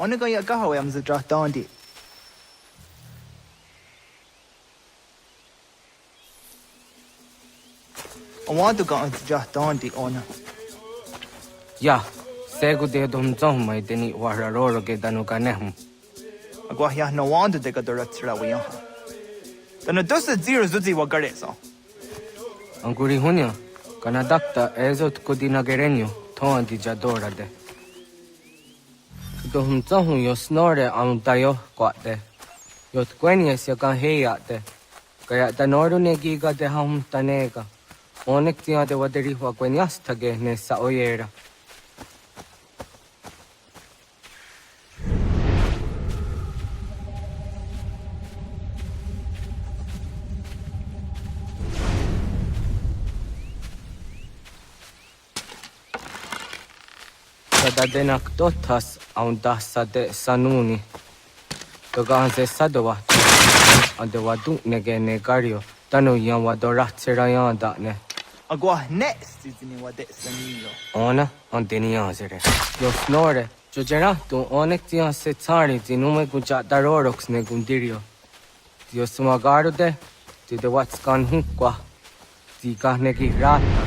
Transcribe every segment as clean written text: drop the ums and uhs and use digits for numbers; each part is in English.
Ona ga ya gaho am za dra dondi. I want to go on to dra dondi ona. Ya, segu de dum zom mai deni wara roro ge danu kanem. Agwa ya no want to ga dora tsra wi ha. Dana dosa zero zuzi wa gare so. Anguri hunya, kana dakta ezot kodina gerenyo, ton di jadora de. Dum zom yo snore am dayo kwate. Yot kwenyes ya kan heya de. Kaya tanoru ne giga de ham tanega. Onek tia de waderi wa kwenyas tage ne sa oyera. Kada denak totas aun dasa de sanuni. Toga se sadova. Ande wadu nege negario. Tanu yan wadorat serayan da ne. Agwa next is ni wa de sanilo. Ona anteni azere. Yo snore. Jojera tu onek tia se tsari zinume guja darorox ne gundirio. Dio sumagaru de. Ti de watskan hunkwa. Ti kahne ki rata.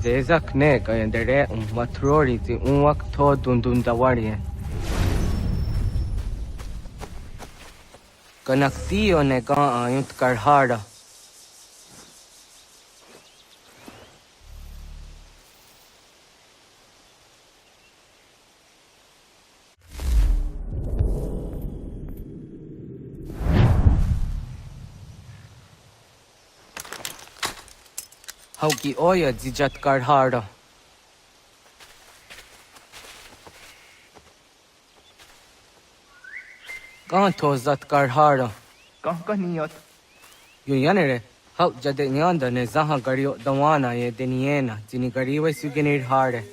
Zezak ne kayendere matrori ti unwak to dundun dawarie. Kanak tiyo ne ka ayunt karhara. Hauki oya zijat karhara. Kan to zat karhara. Ka niyot. Yo yanere, hau jade nyanda ne zaha gario dawana ye deniena, jini gariwe sugenir hare.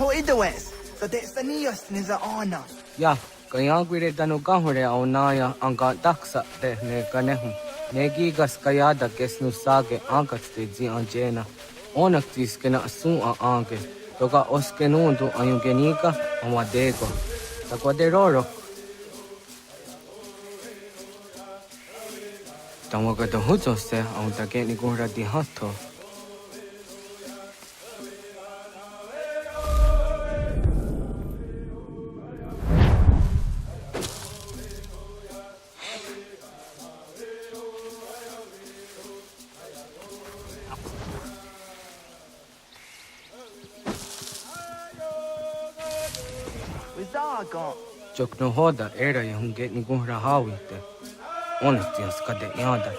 Ho idawes. So de saniyos ni za ona. Ya, kaya gwire danu kahore au naya anga daksa te ne kanehum. Negi gas kaya da kesnu sage angkat te zi anjena. Onak tis kena su a anke. Toga oskenundu ayungenika amadego. Takwa de rorok. Tawaga da huzo se au da geni gura di hato. Wizaga. Chok no hoda era ya hunge ni gura hawite. Onak tias kade yada.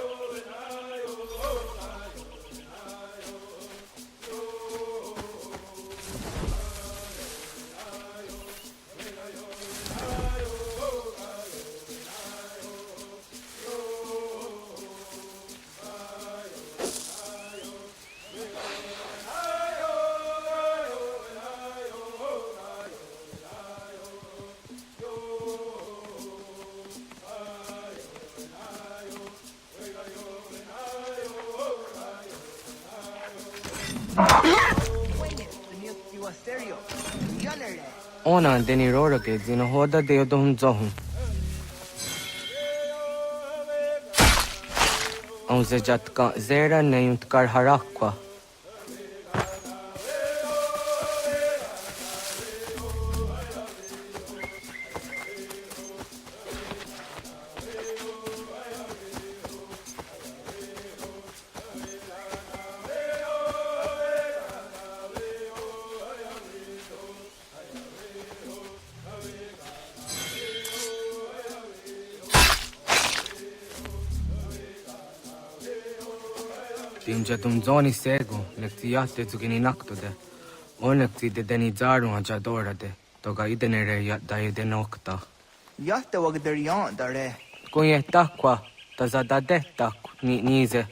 Ona deni rora ke zino hoda de dom zohun. On se jatka zera ne yunt kar harakwa. Tinja tum zoni sego, lektiate zugini naktode. Onek ti de deni zaru aja dora de. Toga idenere ya da de nokta. Yahta wagder yan dare. Kunye takwa. Taza da de tak ni nize.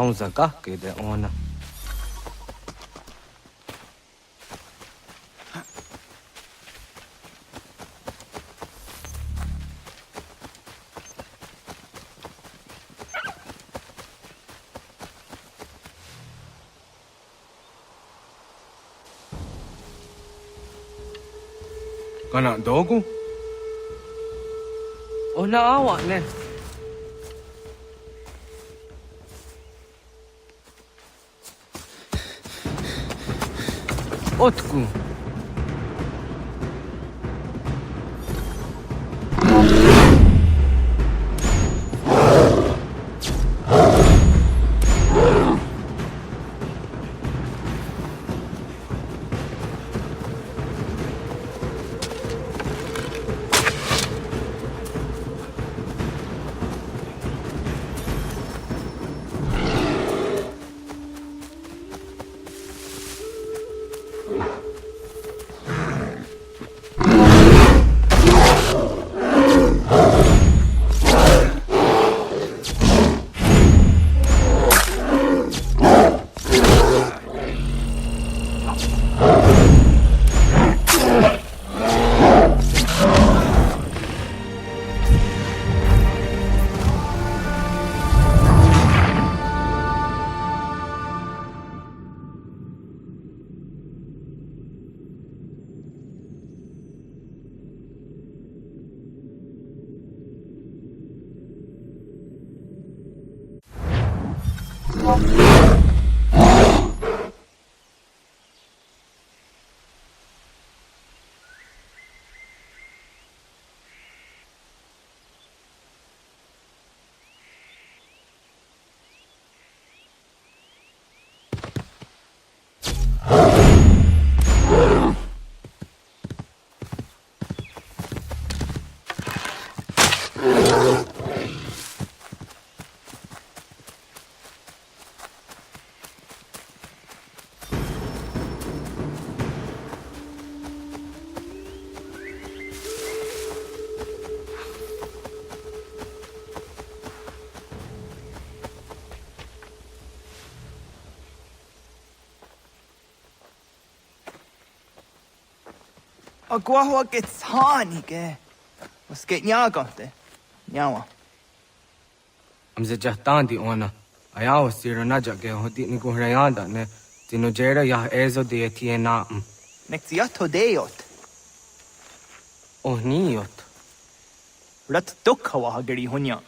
ông già cá kể để on à Kana dogu? ona awak ne otku Agua que tsani que. Was get nyagante. Nyawa. Am se jahtan di ona. Ayaw siro na jage hoti ni ko hrayanda ne. Tino jera yah ezo de tiena. Nexiato deot. Oh niot. Rat dukhawa hagiri hunya.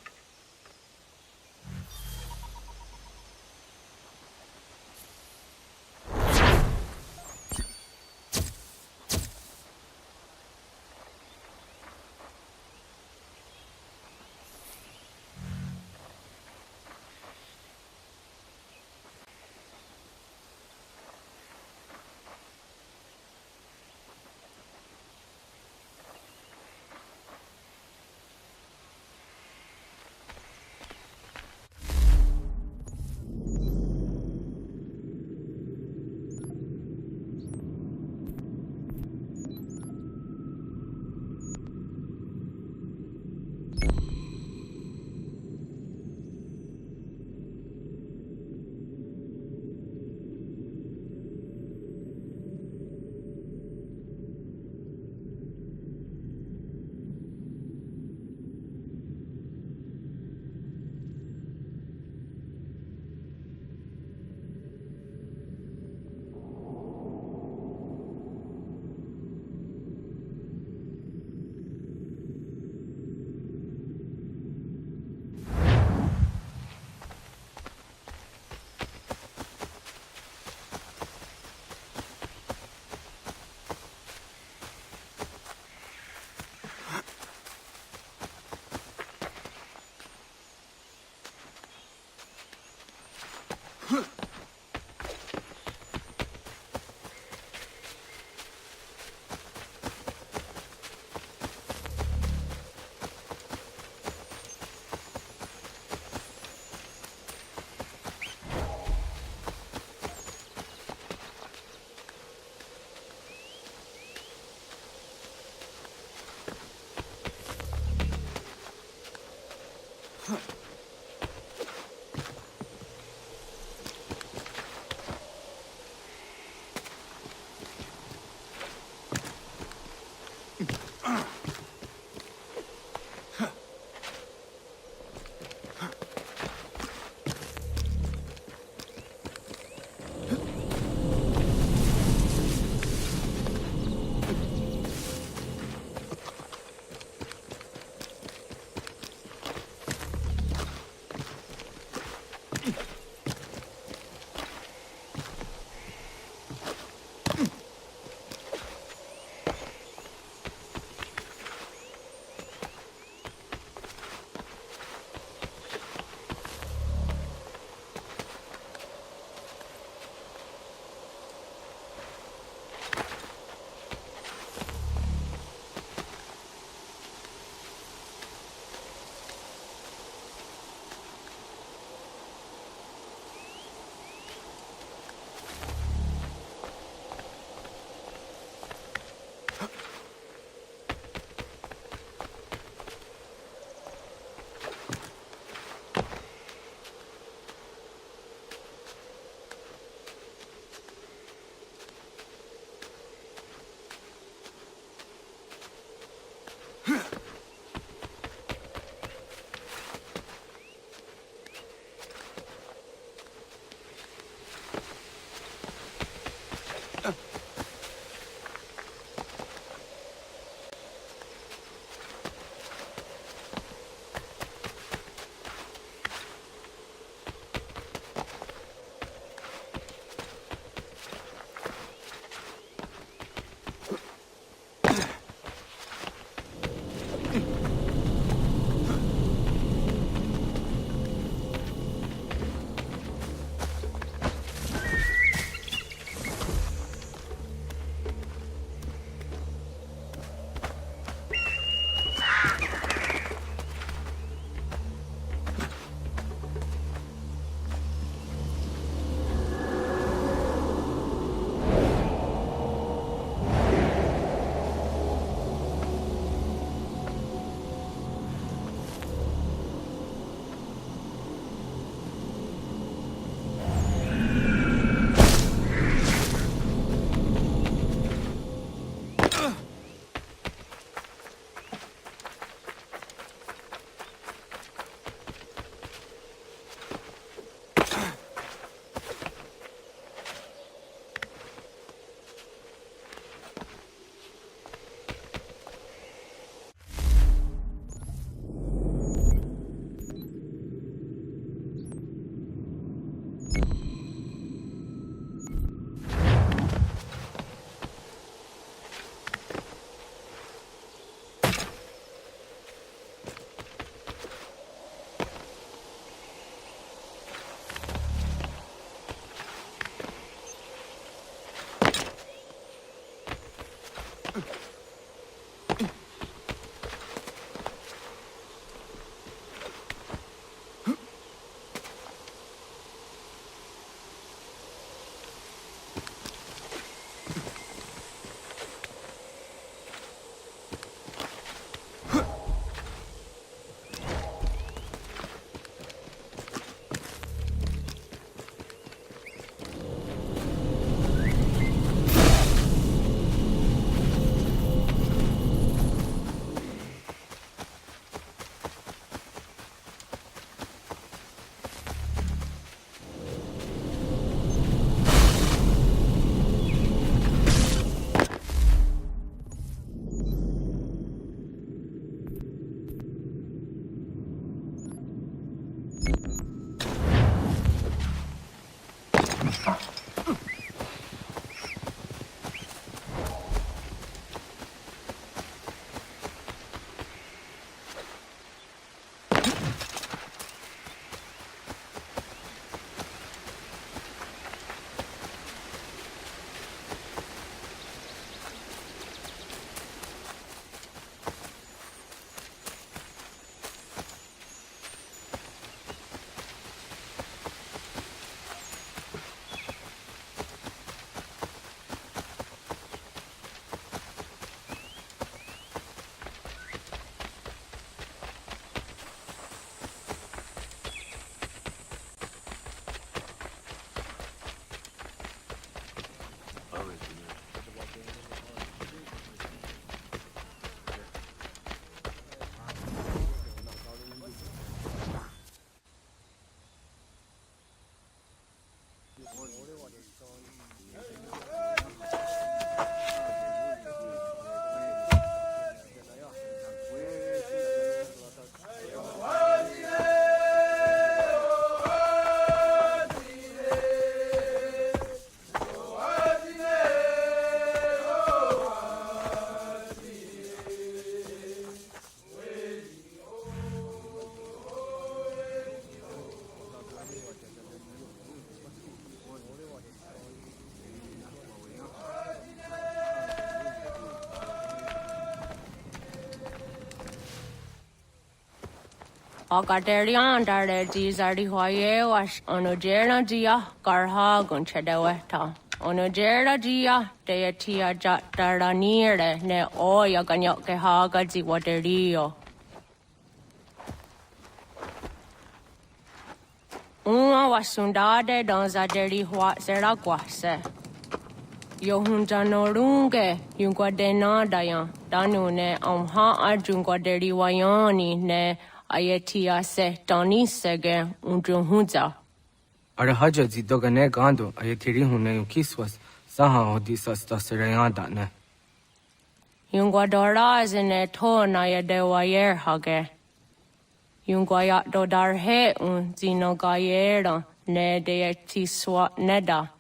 Hakatarian dare dizari hoye was onojera dia garha gunchedeweta. Onojera dia deatia jataranire ne oya ganyoke haga ziwaderio. Uma wasundade dans aderi hua seraguase. Yohunja norunge yungwadena dayan danune amha arjungwaderi wayani ne ayetia se tani sege unjunhunza. Arahaja zidogane gando ayetiri hune yukiswas saha odisas taserayanda ne. Yungwadora zine to na yadewayer hage. Yungwayat dodarhe zinogayera ne deetiswa neda.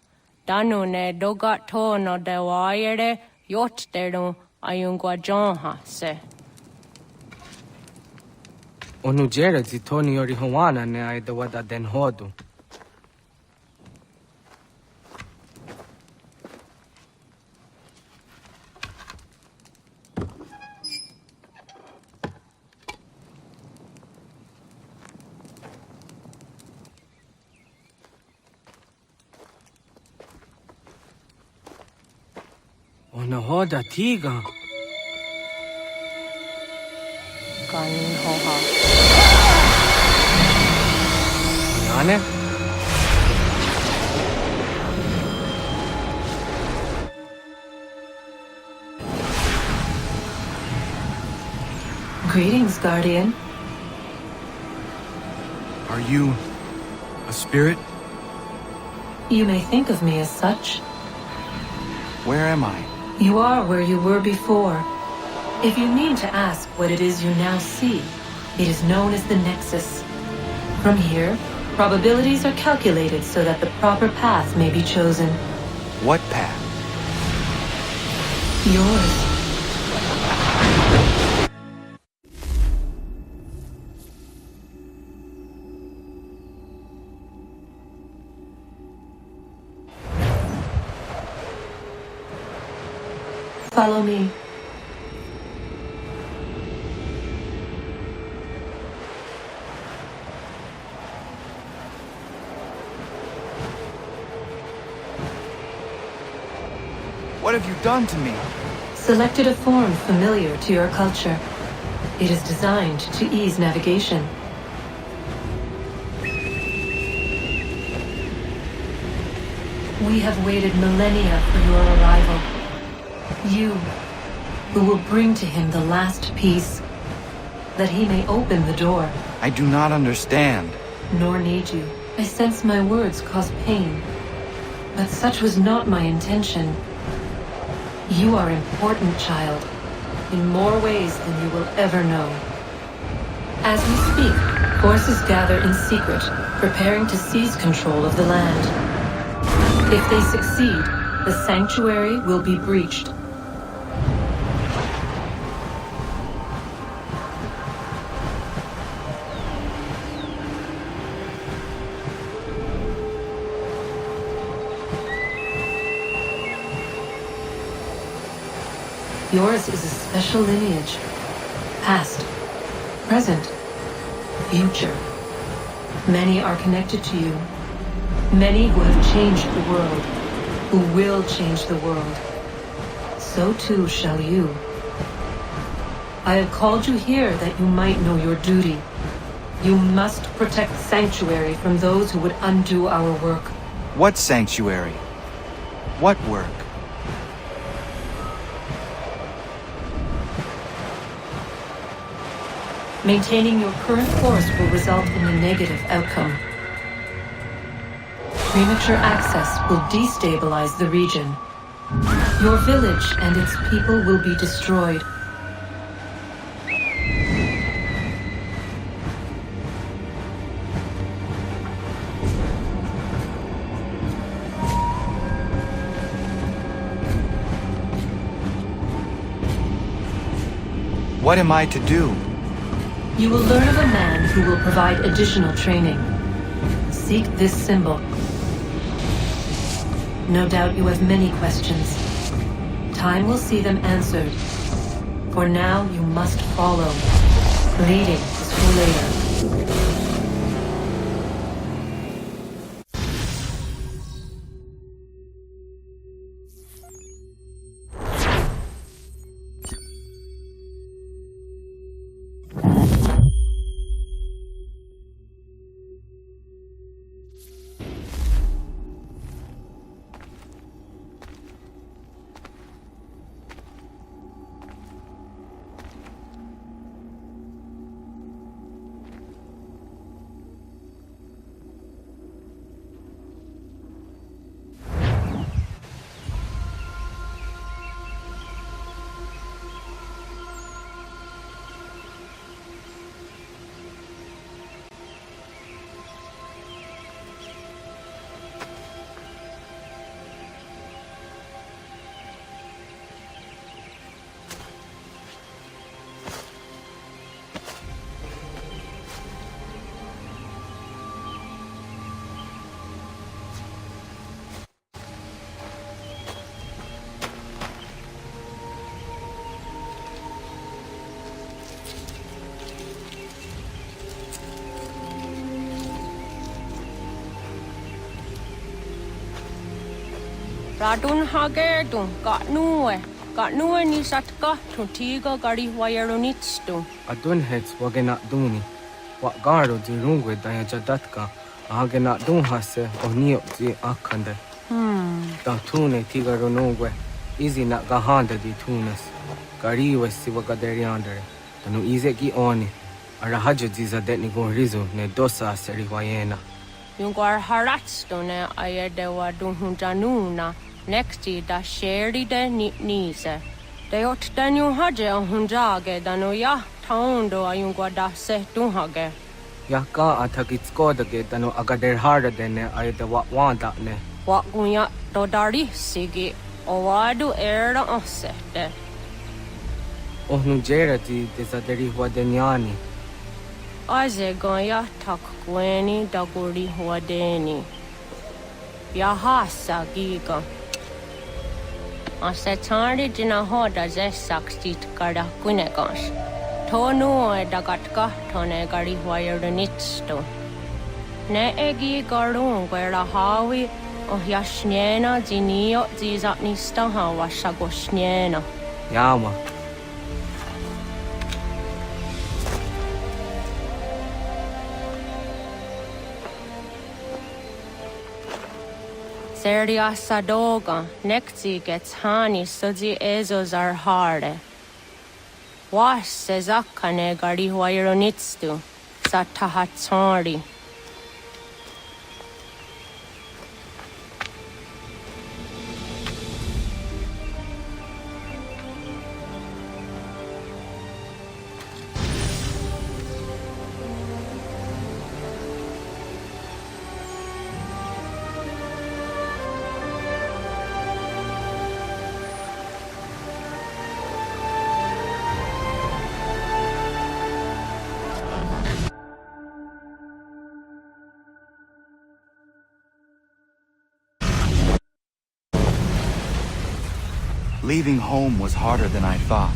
Danu ne dogat to no dewayere yot deru ayungwajonha se. Onujera zitoni yori hawana ne aidawada den hodu. Ona hoda tiga. Ganin hoha. Yane? Greetings, Guardian. Are you a spirit? You may think of me as such. Where am I? You are where you were before. If you need to ask what it is you now see, it is known as the Nexus. From here, probabilities are calculated so that the proper path may be chosen. What path? Yours. Follow me. What have you done to me? Selected a form familiar to your culture. It is designed to ease navigation. We have waited millennia for your arrival. You, who will bring to him the last piece, that he may open the door. I do not understand. Nor need you. I sense my words cause pain. But such was not my intention. You are important, child, in more ways than you will ever know. As we speak, forces gather in secret, preparing to seize control of the land. If they succeed, the sanctuary will be breached. Yours is a special lineage. Past, present, future. Many are connected to you. Many who have changed the world, who will change the world. So too shall you. I have called you here that you might know your duty. You must protect Sanctuary from those who would undo our work. What sanctuary? What work? Maintaining your current course will result in a negative outcome. Premature access will destabilize the region. Your village and its people will be destroyed. What am I to do? You will learn of a man who will provide additional training. Seek this symbol. No doubt you have many questions. Time will see them answered. For now, you must follow. Leading is for later. Radun hagertun, got nue ni satka, tuntiga gari wayeronitstu. Adun heads wagena duni. What garo di rungwe daya jadatka, ahagena dun hase o niop di akande. Da tune tigaro nungwe, easy na gahanda di tunes. Gariwe si wagaderiandere, tanu ize ki oni. Arahajo ziza detni gon rizo ne dosa seri wayena. Yungar haratstone ayedewa dun hunjanuna, nexti da sheri de nise. De ot danyu haje a hunjage dano ya taundo ayungwa da se dunhage. Ya ka atakitskoda tanu agader harda dene ayedewa wanda ne. Wa gunya do dari sigi, o wadu era osete. Ohnu jera di desaderi wadenyani. Aze goya tak gweni daguri huadeni. Yahasa giga. Ase tari jina hoda zesaksit kada kunegas. Tonu e dagatka tone gari huayernitsto. Ne egi garun gwera hawi o yashnena zinio zizatnista hawa shagoshnena. Yama. Seria sadoga, nekti gets hani sudzi ezos are harde. Was sezakane gari huayronitstu, satahatsari. Leaving home was harder than I thought.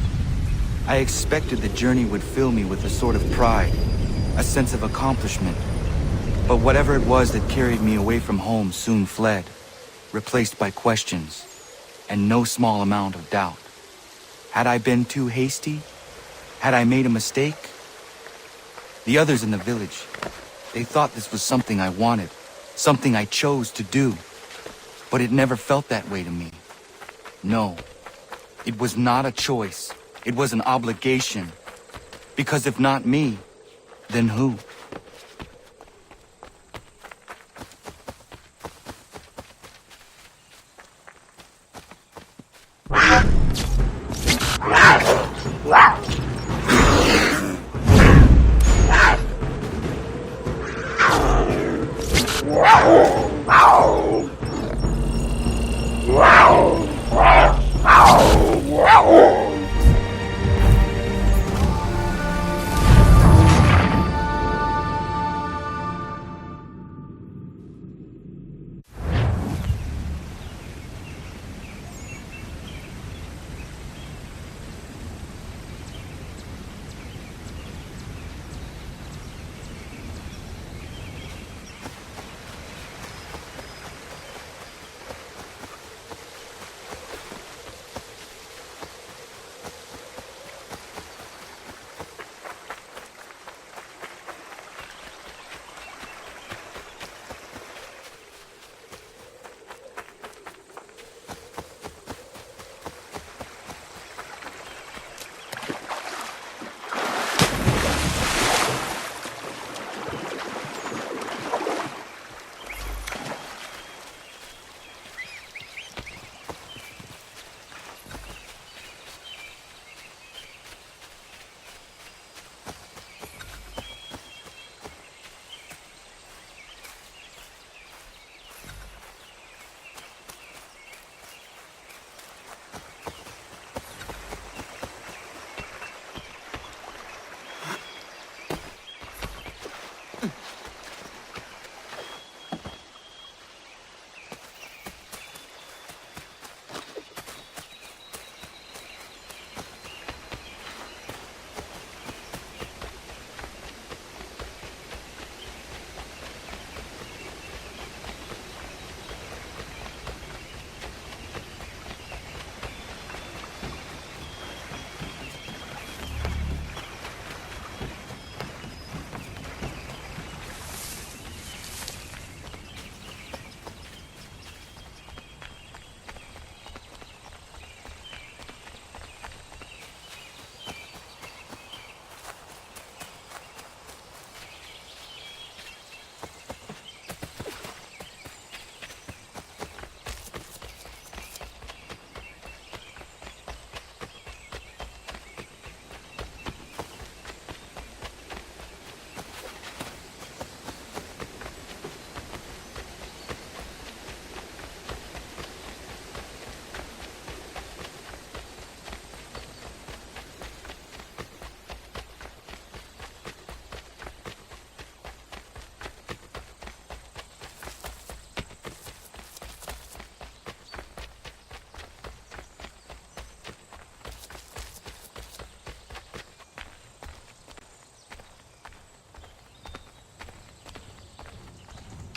I expected the journey would fill me with a sort of pride, a sense of accomplishment. But whatever it was that carried me away from home soon fled, replaced by questions, and no small amount of doubt. Had I been too hasty? Had I made a mistake? The others in the village, they thought this was something I wanted, something I chose to do. But it never felt that way to me. No. It was not a choice. It was an obligation. Because if not me, then who?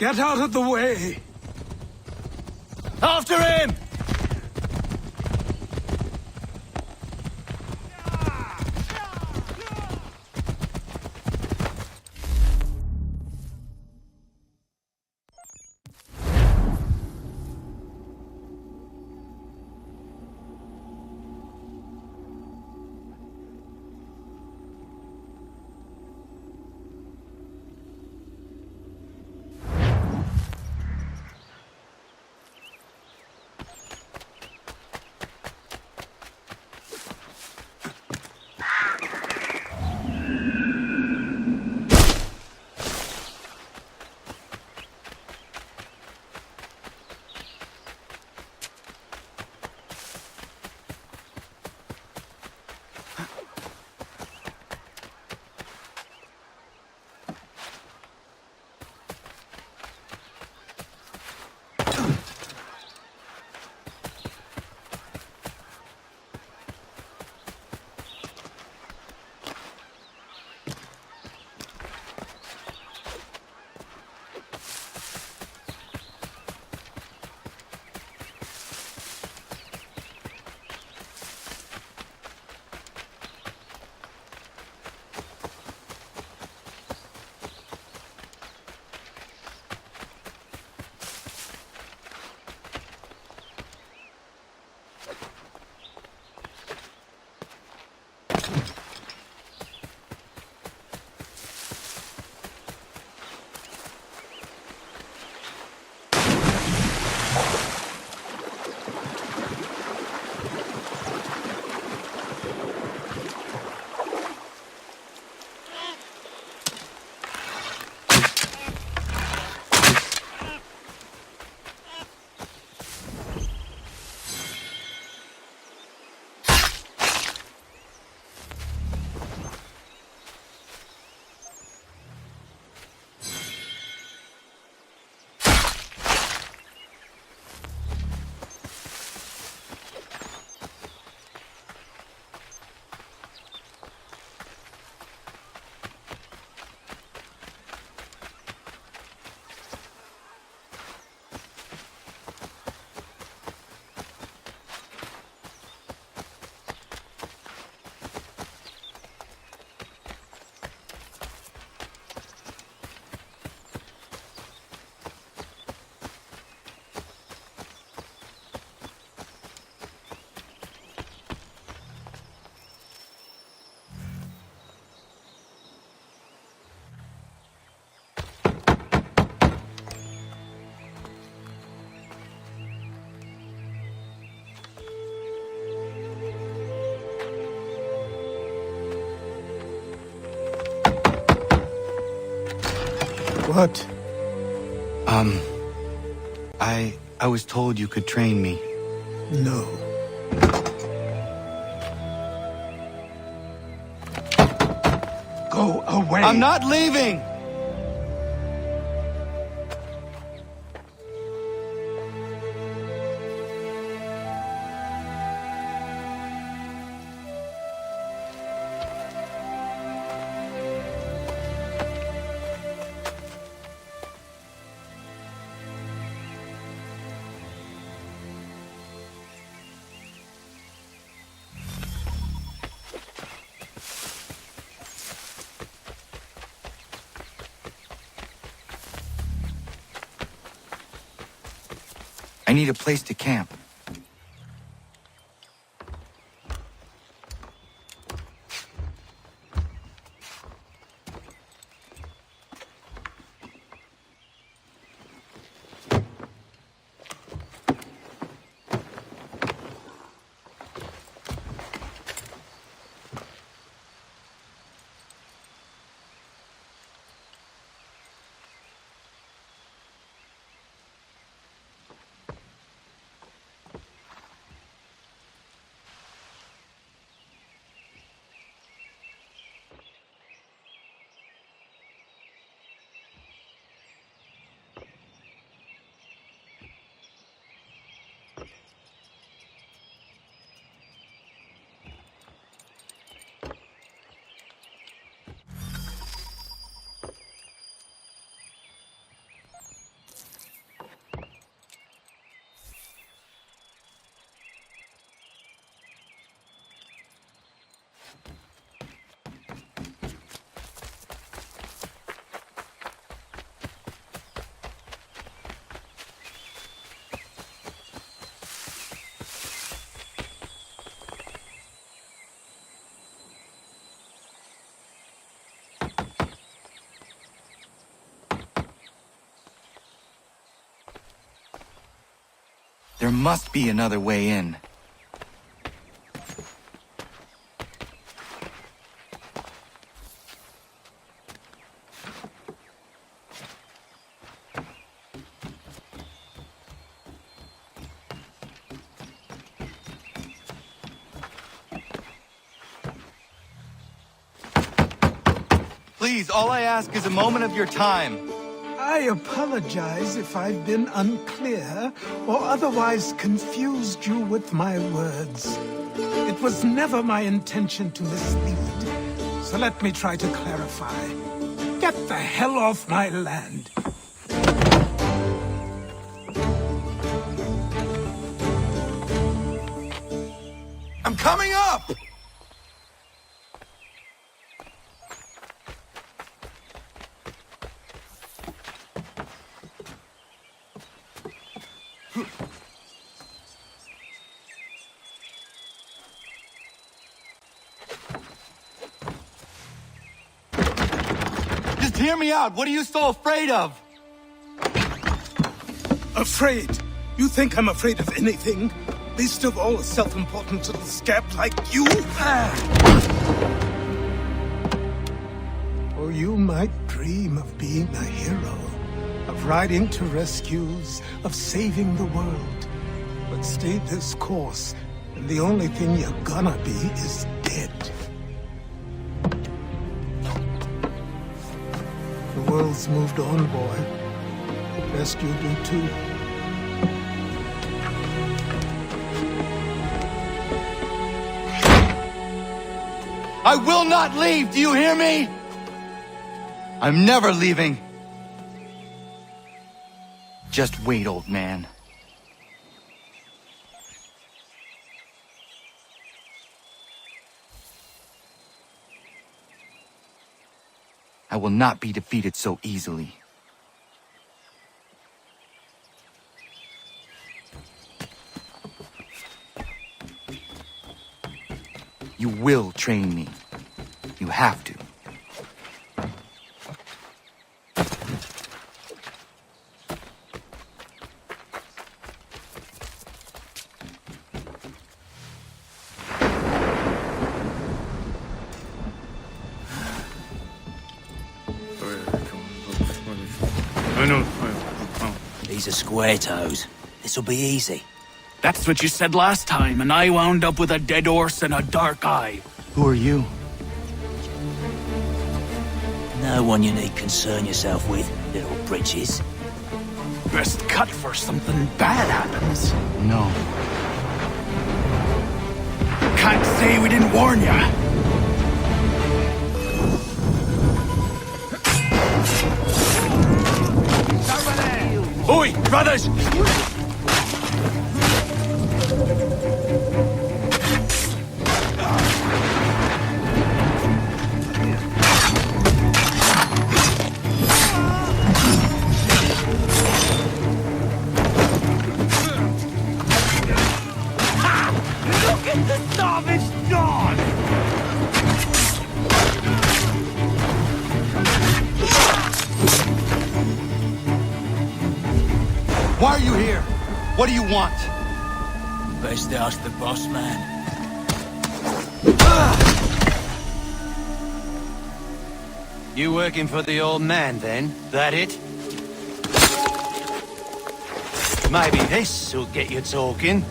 Get out of the way! After him! What? I was told you could train me. No. Go away! I'm not leaving! I need a place to camp. There must be another way in. Please, all I ask is a moment of your time. I apologize if I've been unclear or otherwise confused you with my words. It was never my intention to mislead. So let me try to clarify. Get the hell off my land. I'm coming up! Just hear me out. What are you so afraid of? Afraid? You think I'm afraid of anything? Least of all a self-important little scab like you? Or you might dream of being a hero, of riding to rescues, of saving the world. But stay this course, and the only thing you're gonna be is dead. The world's moved on, boy. Best you do too. I will not leave, do you hear me? I'm never leaving. Just wait, old man. I will not be defeated so easily. You will train me. You have to. These are square toes. This'll be easy. That's what you said last time, and I wound up with a dead horse and a dark eye. Who are you? No one you need concern yourself with, little britches. Best cut for something bad happens. No. Can't say we didn't warn ya. Oi, brothers! Look at the savage dog! Why are you here? What do you want? Best ask the boss man. You working for the old man, then? That it? Maybe this'll get you talking.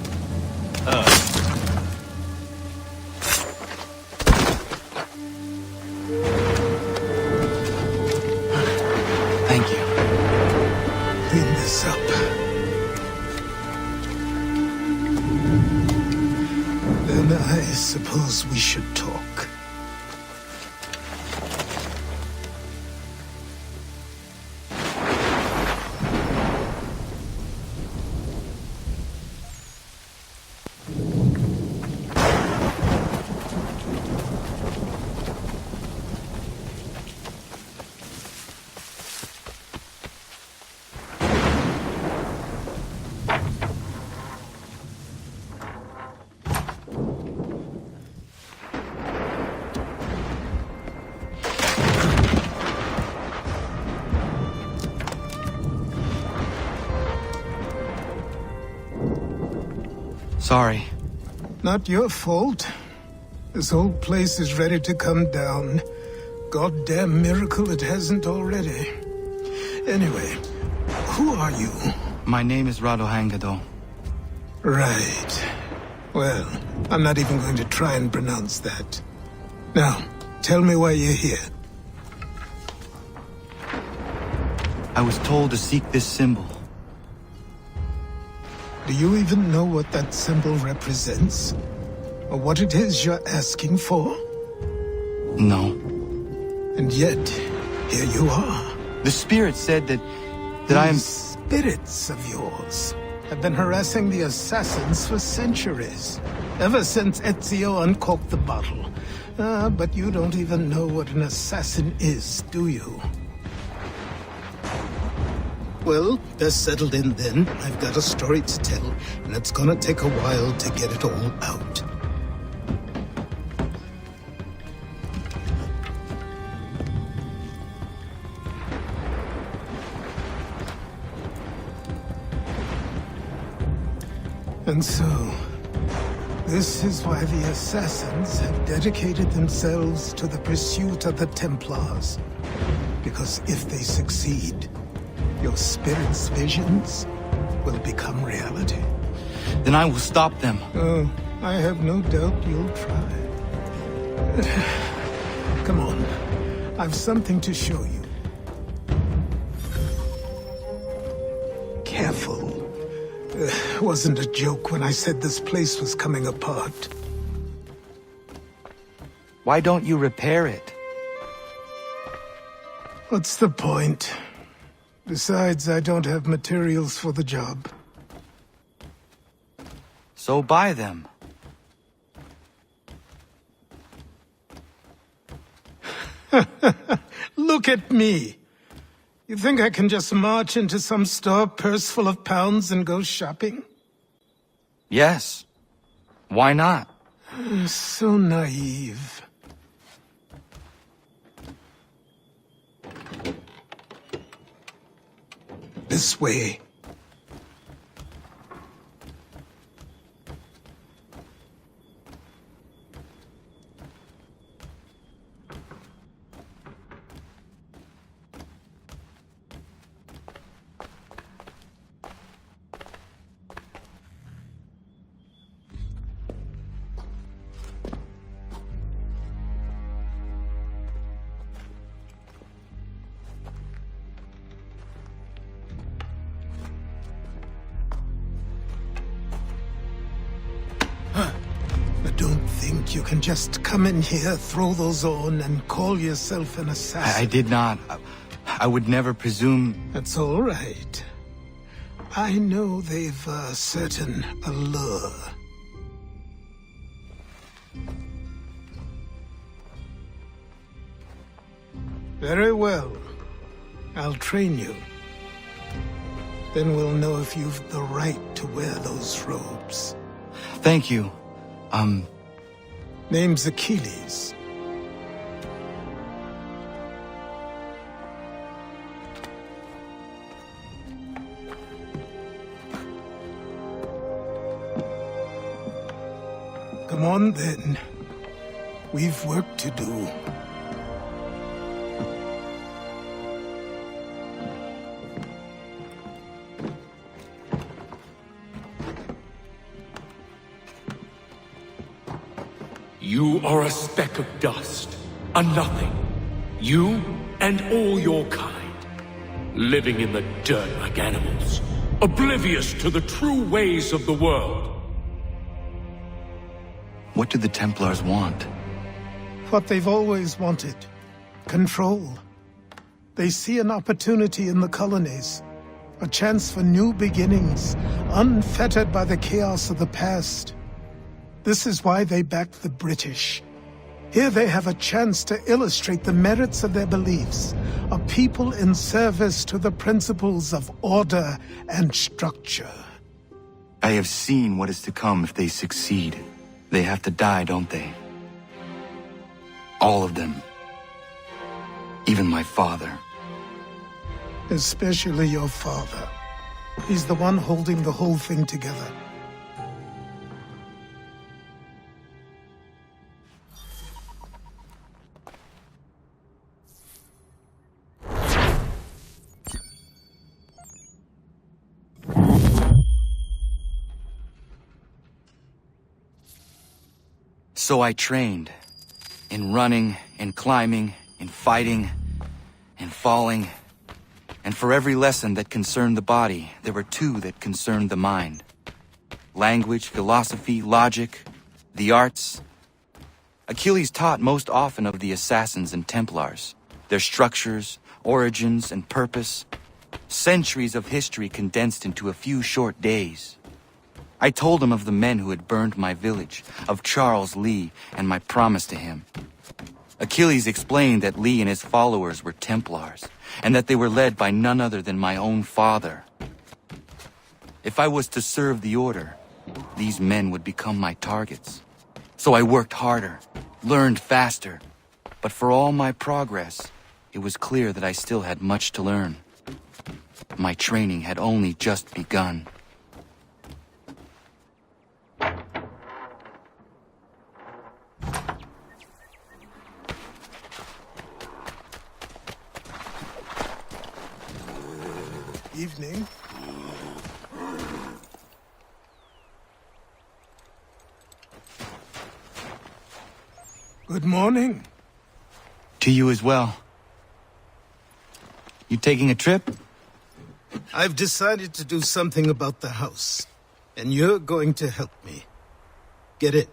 Thank you. Clean this up. Then I suppose we should talk. Sorry. Not your fault. This whole place is ready to come down. Goddamn miracle it hasn't already. Anyway, who are you? My name is Radohangado. Right. Well, I'm not even going to try and pronounce that. Now, tell me why you're here. I was told to seek this symbol. Do you even know what that symbol represents? Or what it is you're asking for? No. And yet, here you are. The spirit said that I am... These spirits of yours have been harassing the assassins for centuries. Ever since Ezio uncorked the bottle. But you don't even know what an assassin is, do you? Well, they're settled in then. I've got a story to tell, and it's gonna take a while to get it all out. And so, this is why the Assassins have dedicated themselves to the pursuit of the Templars. Because if they succeed, your spirit's visions will become reality. Then I will stop them. Oh, I have no doubt you'll try. Come on, I've something to show you. Careful. Wasn't a joke when I said this place was coming apart. Why don't you repair it? What's the point? Besides, I don't have materials for the job. So buy them. Look at me! You think I can just march into some store, purse full of pounds, and go shopping? Yes. Why not? So naive. This way. You can just come in here, throw those on, and call yourself an assassin. I did not. I would never presume... That's all right. I know they've a certain allure. Very well. I'll train you. Then we'll know if you've the right to wear those robes. Thank you. Name's Achilles. Come on, then. We've work to do. You are a speck of dust, a nothing. You and all your kind, living in the dirt like animals, oblivious to the true ways of the world. What do the Templars want? What they've always wanted. Control. They see an opportunity in the colonies. A chance for new beginnings, unfettered by the chaos of the past. This is why they backed the British. Here they have a chance to illustrate the merits of their beliefs, a people in service to the principles of order and structure. I have seen what is to come if they succeed. They have to die, don't they? All of them. Even my father. Especially your father. He's the one holding the whole thing together. So I trained. In running, in climbing, in fighting, in falling. And for every lesson that concerned the body, there were two that concerned the mind. Language, philosophy, logic, the arts. Achilles taught most often of the assassins and Templars, their structures, origins, and purpose. Centuries of history condensed into a few short days. I told him of the men who had burned my village, of Charles Lee, and my promise to him. Achilles explained that Lee and his followers were Templars, and that they were led by none other than my own father. If I was to serve the order, these men would become my targets. So I worked harder, learned faster, but for all my progress, it was clear that I still had much to learn. My training had only just begun. Evening. Good morning. To you as well. You taking a trip? I've decided to do something about the house, and you're going to help me. Get it?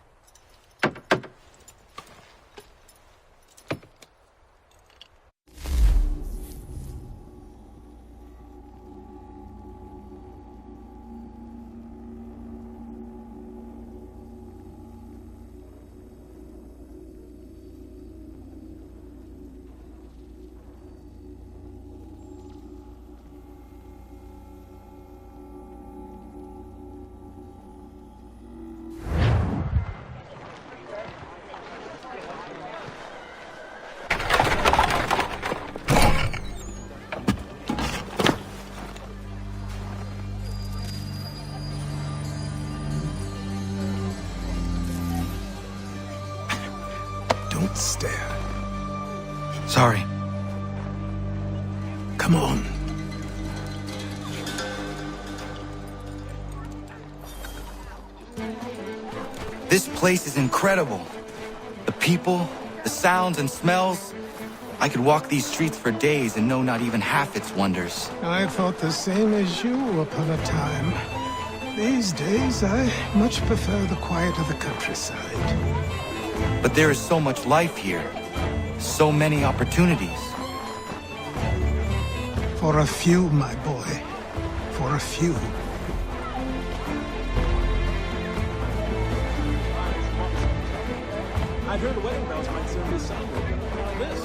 Don't stare. Sorry. Come on. This place is incredible. The people, the sounds and smells. I could walk these streets for days and know not even half its wonders. I thought the same as you upon a time. These days, I much prefer the quiet of the countryside. But there is so much life here. So many opportunities. For a few, my boy. For a few. I've heard wedding bells might soon be sounding. Now this.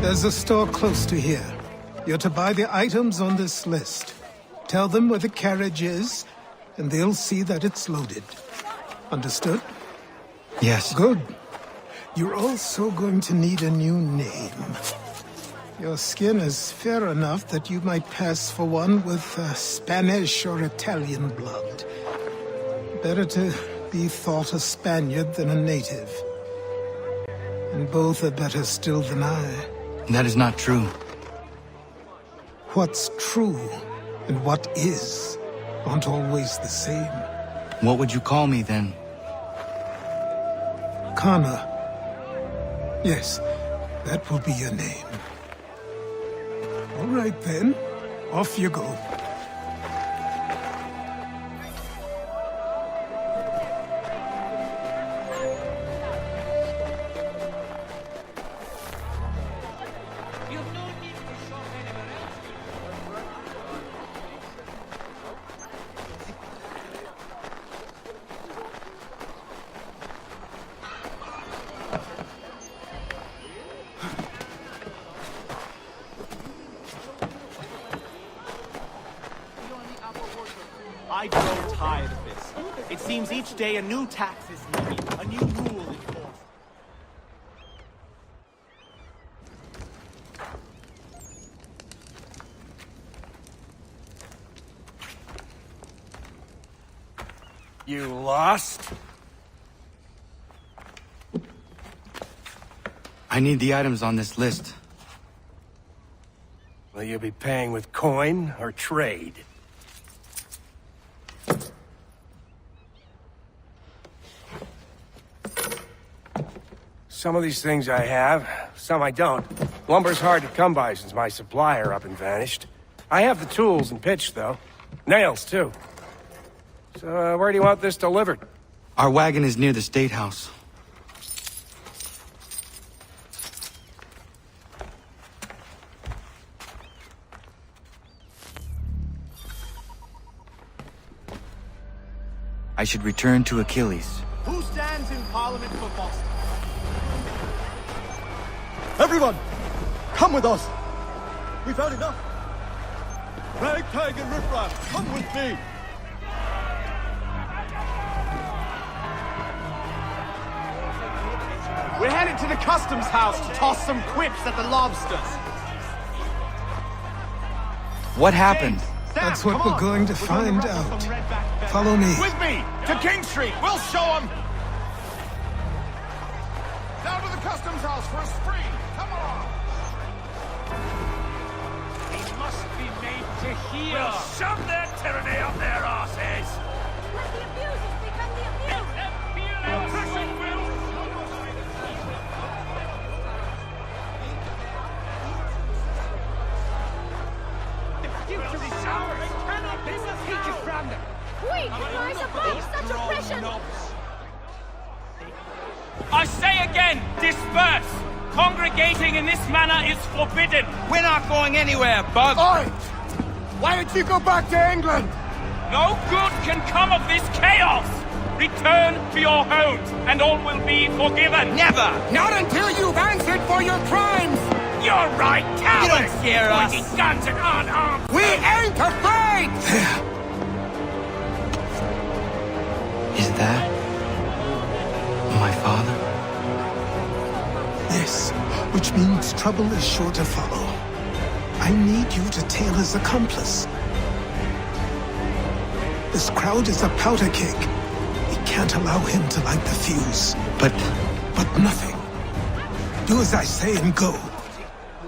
There's a store close to here. You're to buy the items on this list. Tell them where the carriage is, and they'll see that it's loaded. Understood? Yes. Good. You're also going to need a new name. Your skin is fair enough that you might pass for one with Spanish or Italian blood. Better to be thought a Spaniard than a native. And both are better still than I. That is not true. What's true and what is aren't always the same. What would you call me then? Kana. Yes, that will be your name. All right then, off you go. I grow tired of this. It seems each day a new tax is levied, a new rule enforced. You lost? I need the items on this list. Well, you be paying with coin or trade? Some of these things I have, some I don't. Lumber's hard to come by since my supplier up and vanished. I have the tools and pitch, though. Nails, too. So, where do you want this delivered? Our wagon is near the State House. I should return to Achilles. Who stands in Parliament for Boston? Everyone, come with us. We've had enough. Ragtag and riffraff, come with me. We're headed to the customs house to toss some quips at the lobsters. What happened? That's what we're going to find out. Follow me. With me, to King Street. We'll show them. Down to the customs house for a spree. Come on. He must be made to hear. Well, shove their tyranny up their arses. Let the abusers become the abused. Let them feel our passion will. The future is ours. They cannot be taken from them. We can rise above such oppression. I say again, disperse! Congregating in this manner is forbidden! We're not going anywhere, Bug! Oi! Why don't you go back to England? No good can come of this chaos! Return to your homes, and all will be forgiven! Never! Not until you've answered for your crimes! You're right, cowards! You don't scare us. Pointing guns at unarmed! We ain't afraid! Is that my father? Yes, which means trouble is sure to follow. I need you to tail his accomplice. This crowd is a powder keg. We can't allow him to light the fuse. But nothing. Do as I say and go.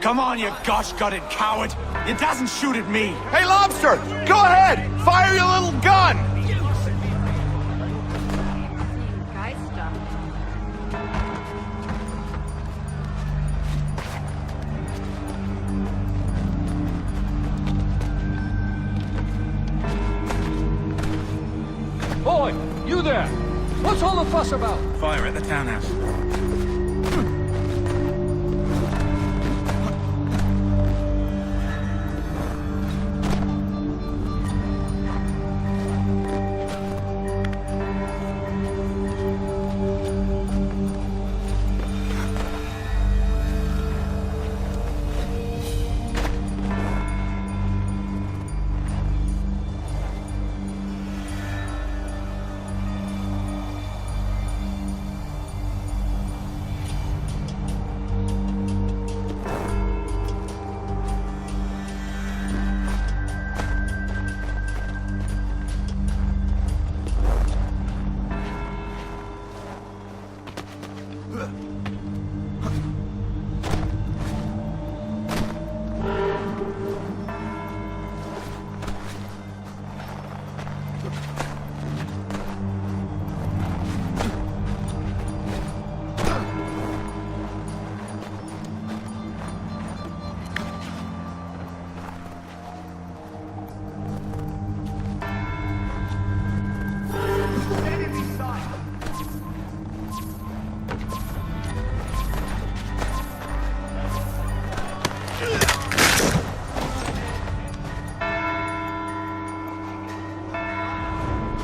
Come on, you gosh-gutted coward. It doesn't shoot at me. Hey, Lobster, go ahead. Fire your little gun. Boy, you there! What's all the fuss about? Fire at the townhouse.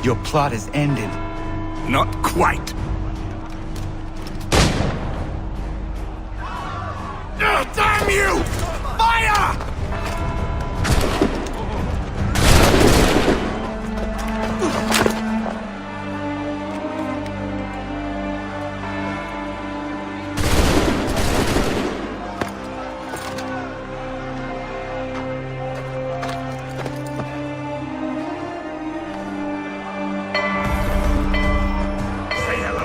your plot is ended. Not quite. Damn you! Fire! Say hello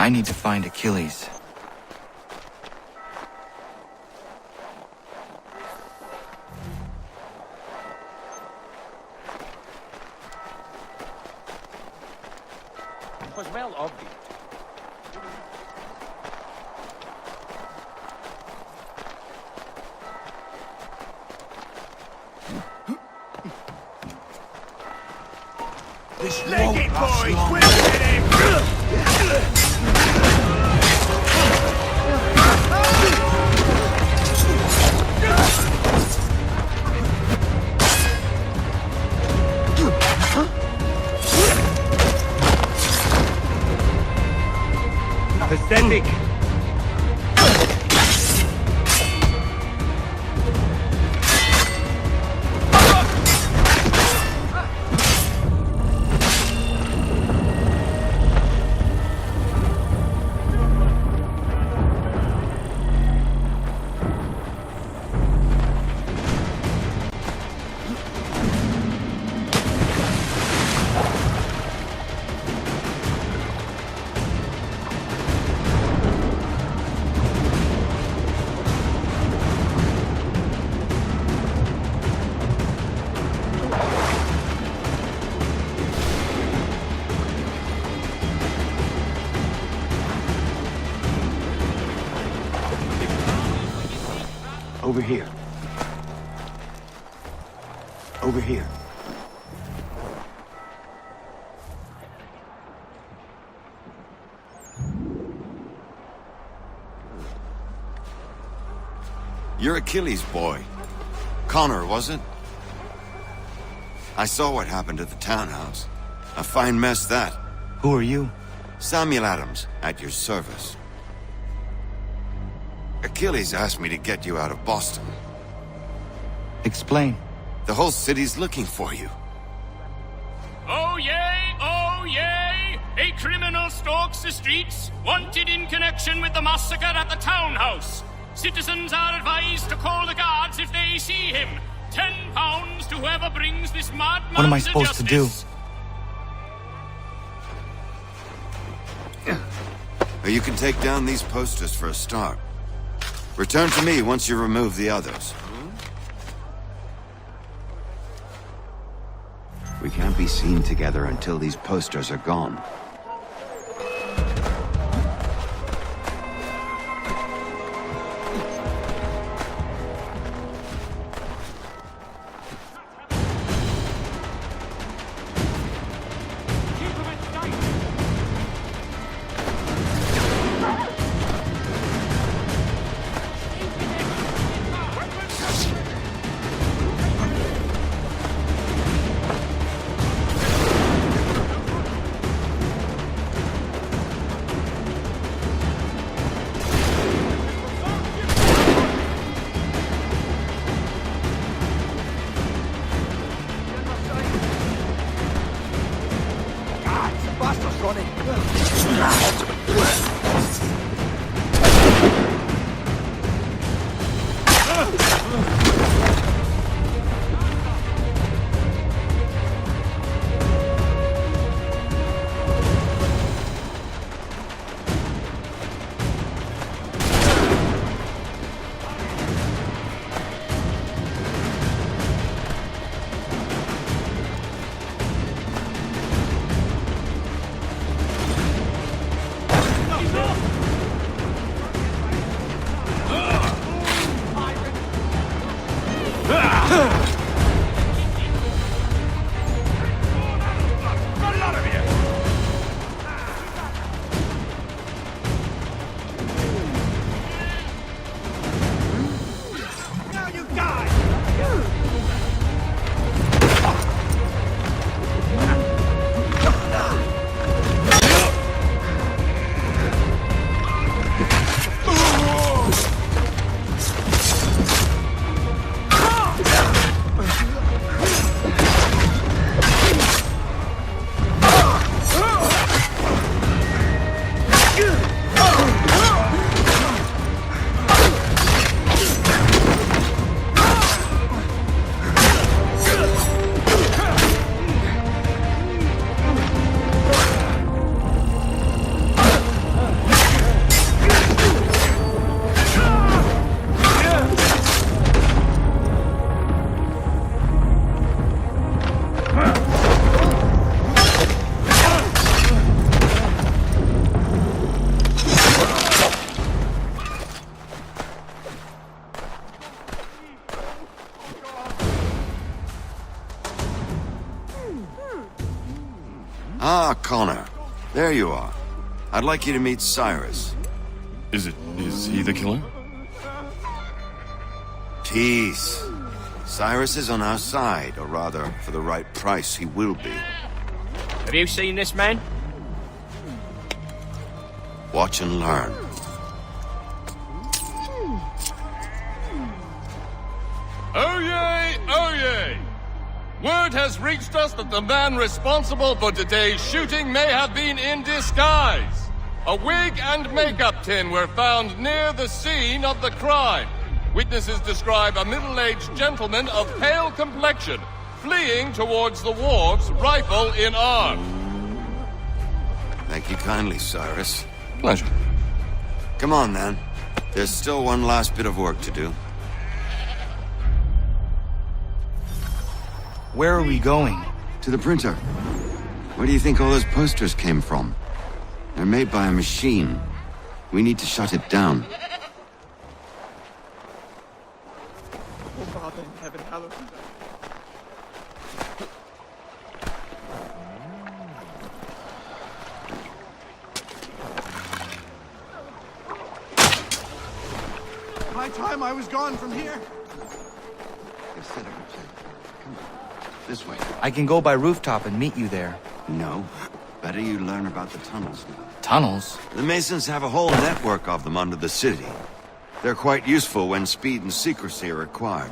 I need to find Achilles. It was well obvious. This won't last long. We're getting Pathetic. Over here. Over here. You're Achilles' boy. Connor, was it? I saw what happened at the townhouse. A fine mess, that. Who are you? Samuel Adams, at your service. Achilles asked me to get you out of Boston. Explain. The whole city's looking for you. Oh yay, oh yay! A criminal stalks the streets, wanted in connection with the massacre at the townhouse. Citizens are advised to call the guards if they see him. £10 to whoever brings this madman. What am I supposed to do? Well, you can take down these posters for a start. Return to me once you remove the others. We can't be seen together until these posters are gone. Ah, Connor. There you are. I'd like you to meet Cyrus. Is he the killer? Peace. Cyrus is on our side, or rather, for the right price, he will be. Have you seen this man? Watch and learn. Oh yay, oh yay! Word has reached us that the man responsible for today's shooting may have been in disguise. A wig and makeup tin were found near the scene of the crime. Witnesses describe a middle-aged gentleman of pale complexion fleeing towards the wharves, rifle in arm. Thank you kindly, Cyrus. Pleasure. Come on, then. There's still one last bit of work to do. Where are we going? To the printer. Where do you think all those posters came from? They're made by a machine. We need to shut it down. Oh, Father in heaven, hallowed be thy High time I was gone from here. Come on. This way. I can go by rooftop and meet you there. No. Better you learn about the tunnels now. Tunnels? The Masons have a whole network of them under the city. They're quite useful when speed and secrecy are required.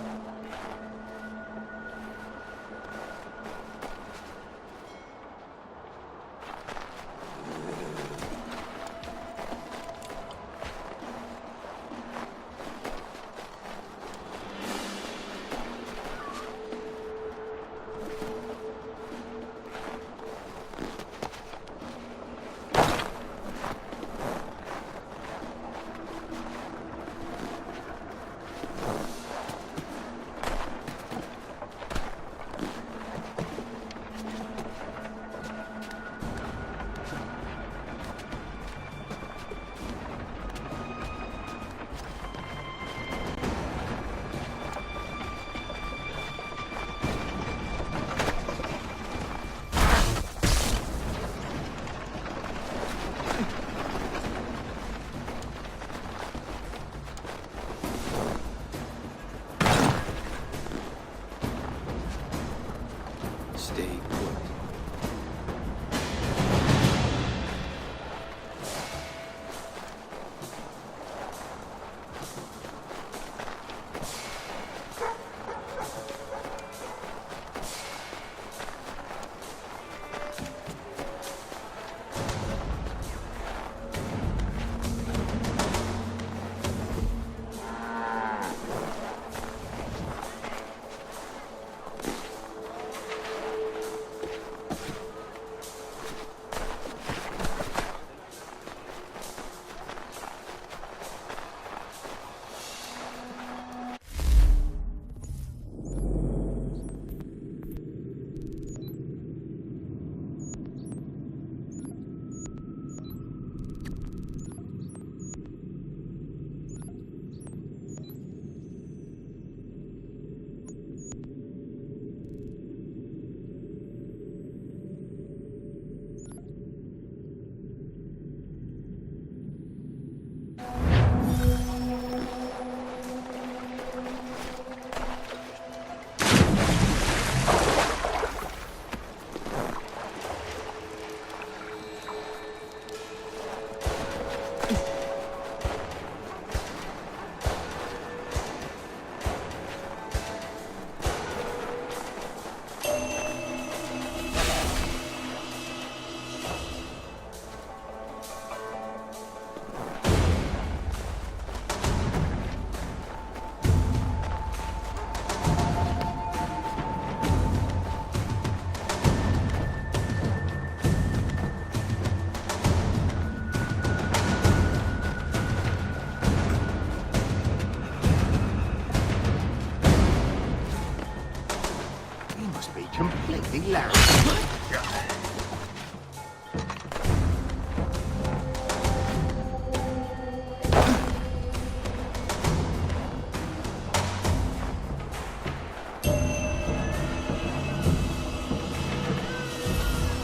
completely loud.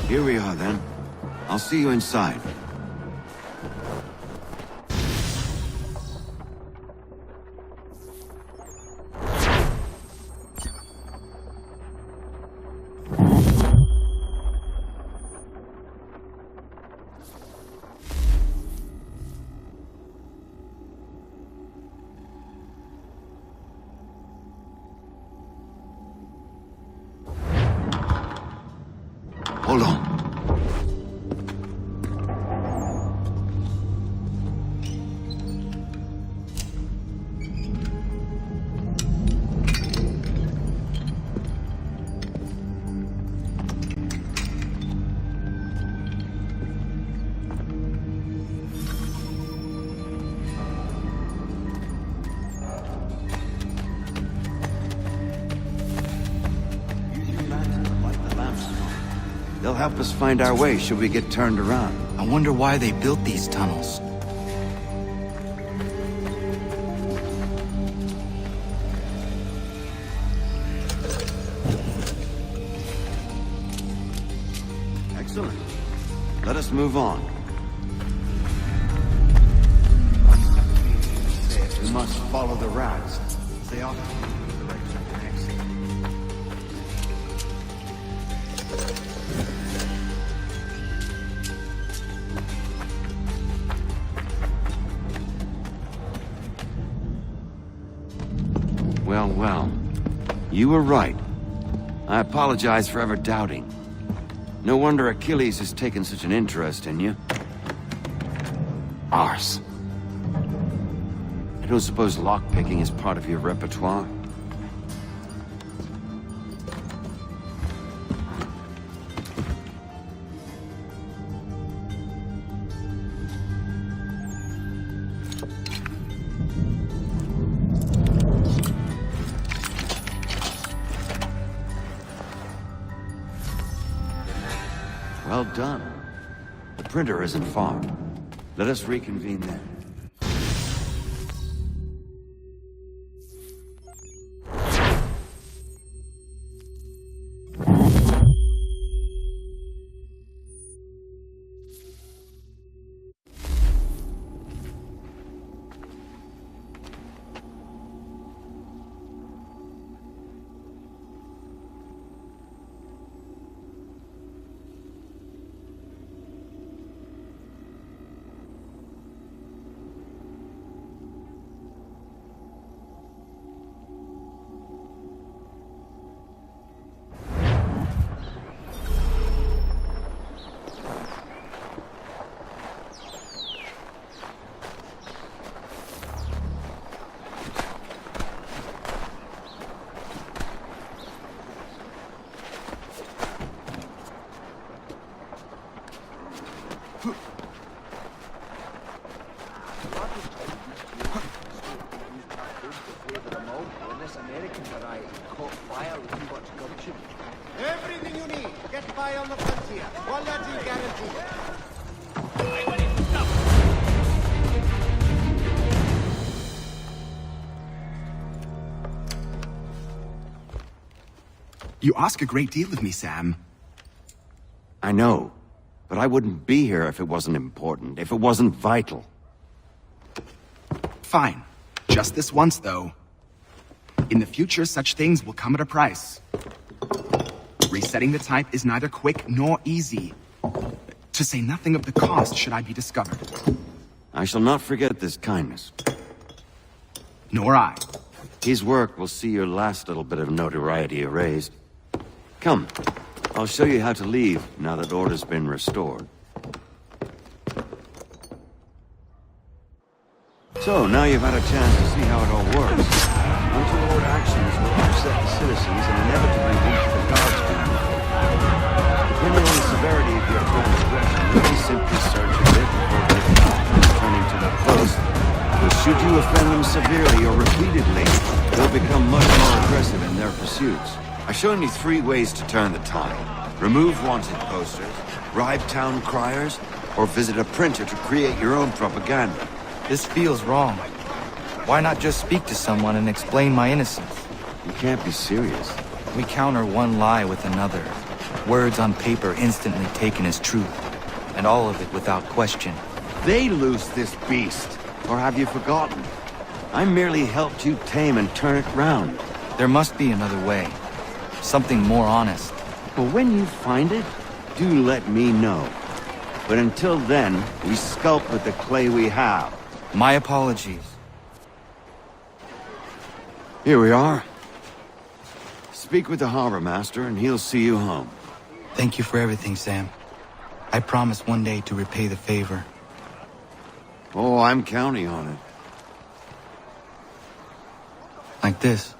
Here we are, then. I'll see you inside. Hold on. They'll help us find our way should we get turned around. I wonder why they built these tunnels. Excellent. Let us move on. We must follow the rats. They often lead in the direction of the exit. Well. You were right. I apologize for ever doubting. No wonder Achilles has taken such an interest in you. Arse. I don't suppose lockpicking is part of your repertoire? Well done. The printer isn't far. Let us reconvene then. Everything you need. Get by on the frontier. Quality guarantee. You ask a great deal of me, Sam. I know, but I wouldn't be here if it wasn't important, if it wasn't vital. Fine. Just this once, though. In the future, such things will come at a price. Resetting the type is neither quick nor easy. To say nothing of the cost should I be discovered. I shall not forget this kindness. Nor I. His work will see your last little bit of notoriety erased. Come, I'll show you how to leave now that order's been restored. So, now you've had a chance to see how it all works. Untoward actions will upset the citizens and inevitably lead to the guards being revoked. Depending on the severity of your transgression, you may simply search a bit before returning to the post. But should you offend them severely or repeatedly, they'll become much more aggressive in their pursuits. I've shown you 3 ways to turn the tide. Remove wanted posters, bribe town criers, or visit a printer to create your own propaganda. This feels wrong. Why not just speak to someone and explain my innocence? You can't be serious. We counter one lie with another. Words on paper instantly taken as truth, and all of it without question. They loosed this beast, or have you forgotten? I merely helped you tame and turn it round. There must be another way. Something more honest. But when you find it, do let me know. But until then, we sculpt with the clay we have. My apologies. Here we are. Speak with the harbor master and he'll see you home. Thank you for everything, Sam. I promise one day to repay the favor. Oh, I'm counting on it. Like this.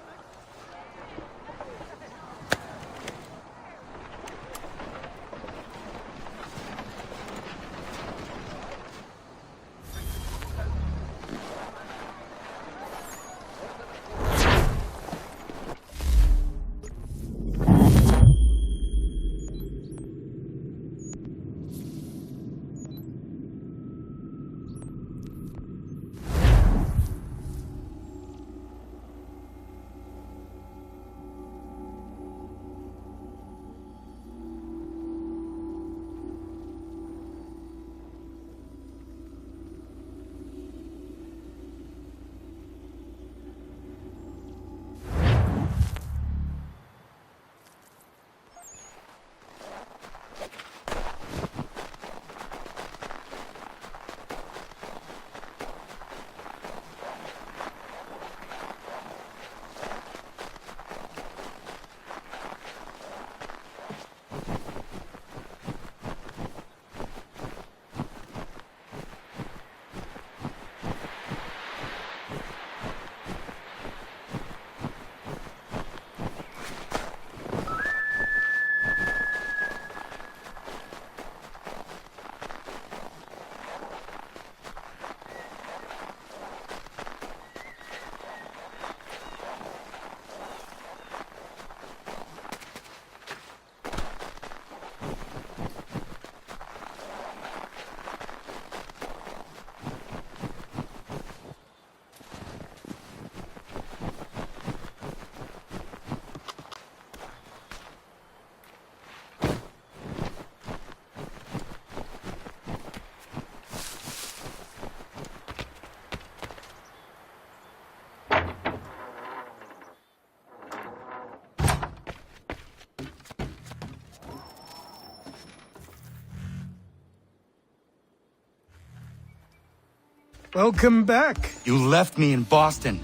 Welcome back. You left me in Boston.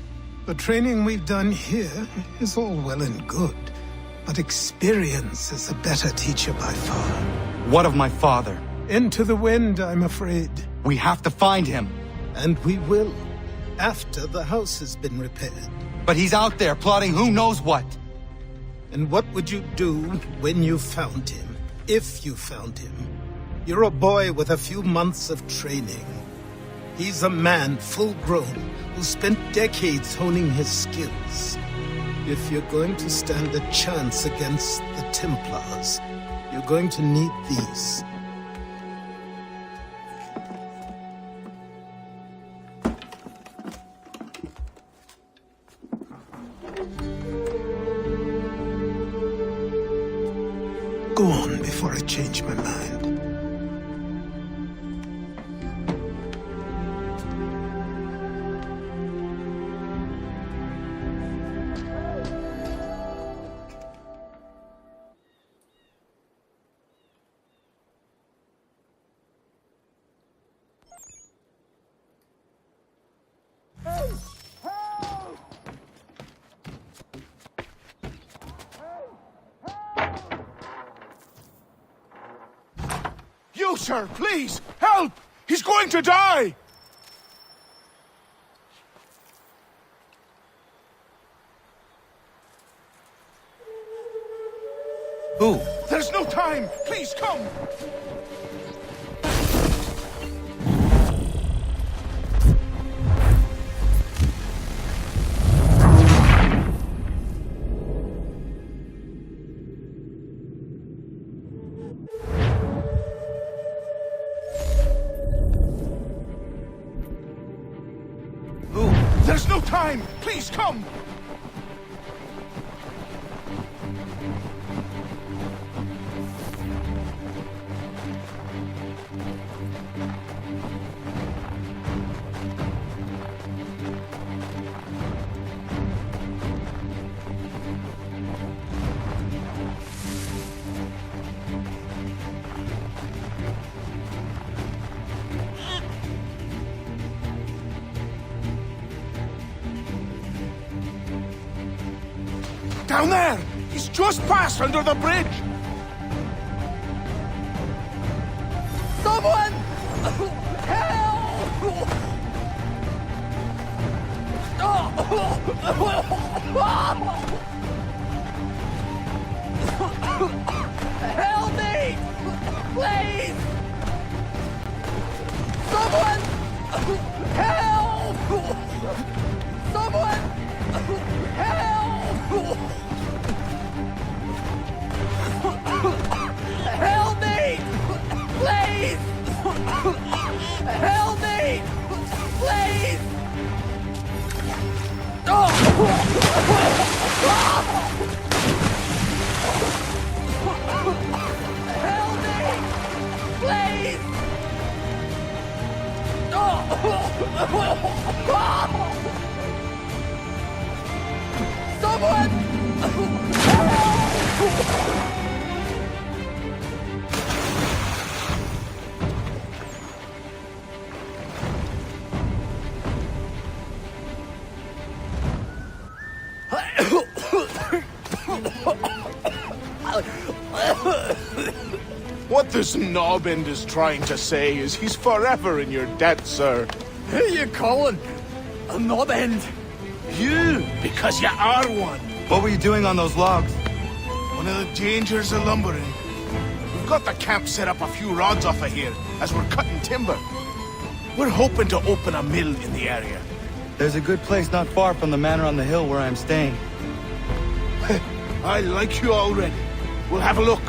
The training we've done here is all well and good, but experience is a better teacher by far. What of my father? Into the wind, I'm afraid. We have to find him. And we will, after the house has been repaired. But he's out there plotting who knows what. And what would you do when you found him? If you found him? You're a boy with a few months of training. He's a man, full-grown, who spent decades honing his skills. If you're going to stand a chance against the Templars, you're going to need these. Go on before I change my mind. You, sir, please, help! He's going to die! Who? There's no time! Please, come! There's no time! Please, come! Down there! He's just passed under the bridge! Someone! Help! Help me! Please! Someone! Help! Someone! Help! Help me! Please! Help me! Please! Help me! Please! Someone! What this knob-end is trying to say is he's forever in your debt, sir. Who you calling? A knob-end? You, because you are one. What were you doing on those logs? One of the dangers of lumbering. We've got the camp set up a few rods off of here as we're cutting timber. We're hoping to open a mill in the area. There's a good place not far from the manor on the hill where I'm staying. I like you already. We'll have a look.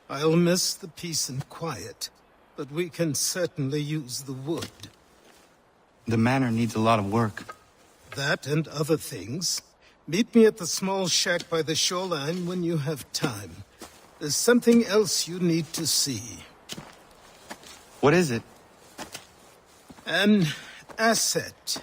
I'll miss the peace and quiet, but we can certainly use the wood. The manor needs a lot of work. That and other things. Meet me at the small shack by the shoreline when you have time. There's something else you need to see. What is it? An asset.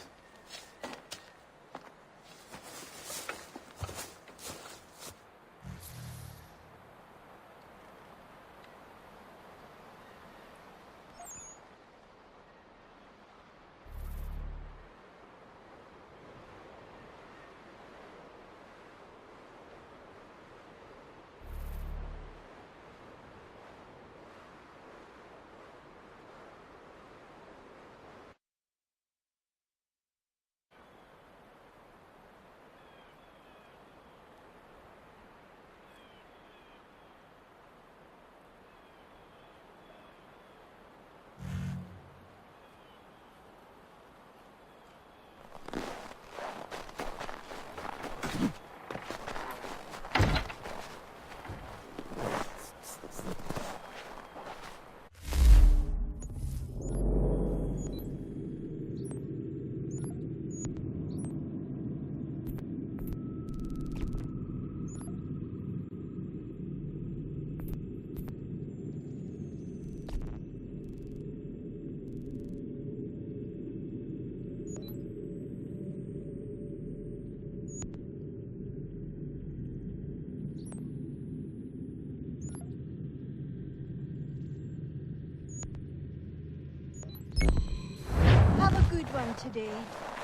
One today.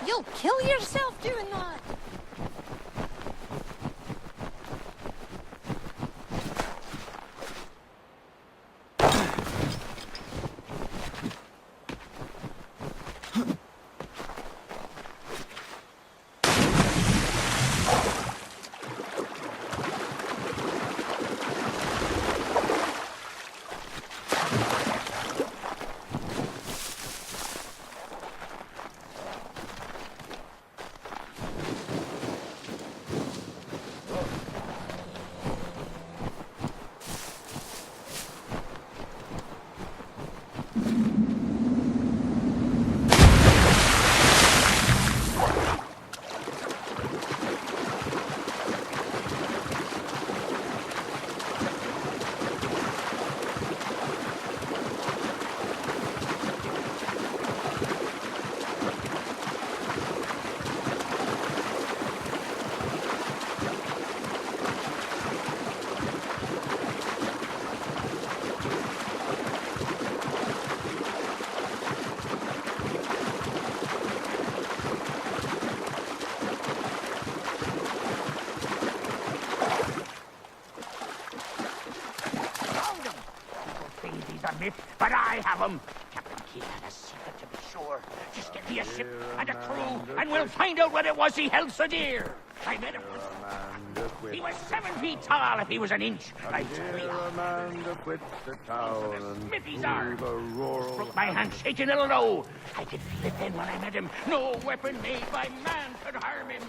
You'll kill yourself doing that. but I have them. Captain Key had a secret, to be sure. Just get me a ship and a crew, and we'll find out what it was he held so dear. I met him once. He was 7 feet tall if he was an inch. I tell you. Smithy's arm. Broke my hand shaking it'll know. I could feel it then when I met him. No weapon made by man could harm him.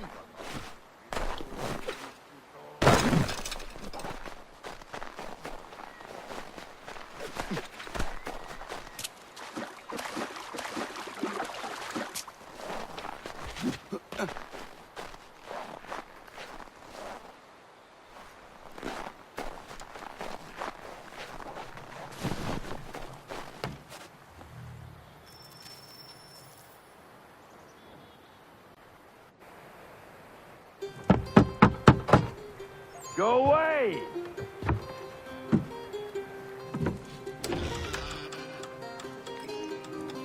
Go away!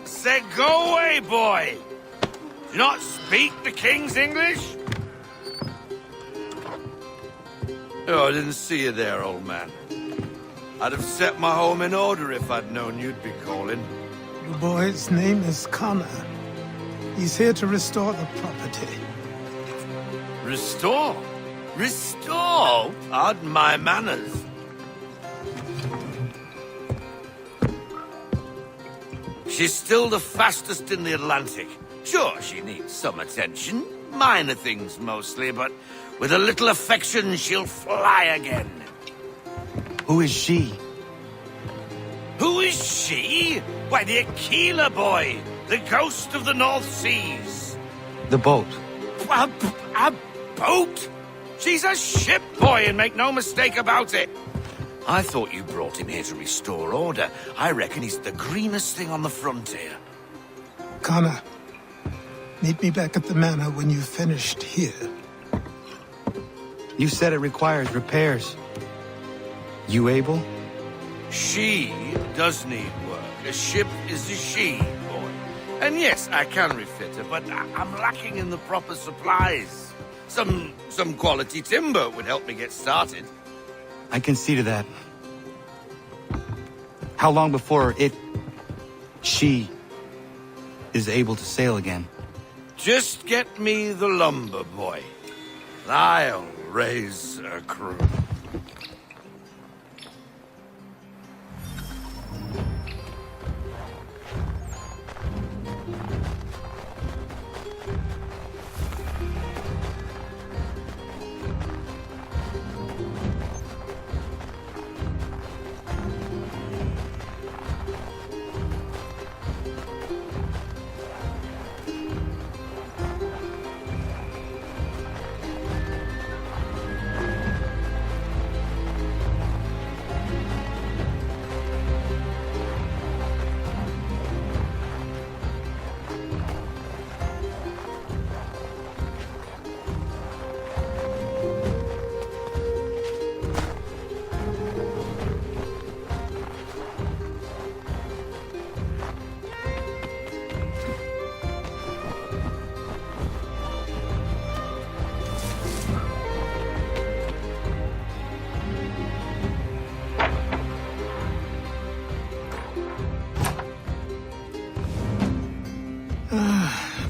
Said go away, boy! Do you not speak the King's English? Oh, I didn't see you there, old man. I'd have set my home in order if I'd known you'd be calling. The boy's name is Connor. He's here to restore the property. Restore? Restore? Pardon my manners. She's still the fastest in the Atlantic. Sure, she needs some attention. Minor things mostly, but with a little affection, she'll fly again. Who is she? Who is she? Why, the Aquila boy, the ghost of the North Seas. The boat. A boat? She's a ship boy, and make no mistake about it. I thought you brought him here to restore order. I reckon he's the greenest thing on the frontier. Connor, meet me back at the manor when you've finished here. You said it requires repairs. You able? She does need work. A ship is a she, boy. And yes, I can refit her, but I'm lacking in the proper supplies. Some quality timber would help me get started. I can see to that. How long before she is able to sail again? Just get me the lumber, boy. I'll raise a crew.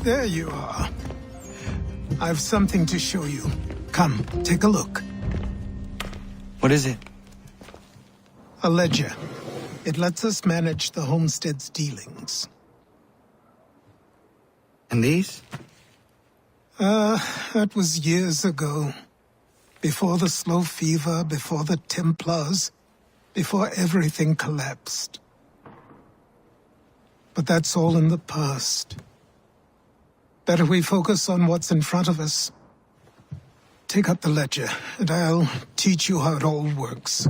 There you are. I've something to show you. Come, take a look. What is it? A ledger. It lets us manage the homestead's dealings. And these? That was years ago. Before the slow fever, before the Templars, before everything collapsed. But that's all in the past. Better we focus on what's in front of us. Take up the ledger, and I'll teach you how it all works.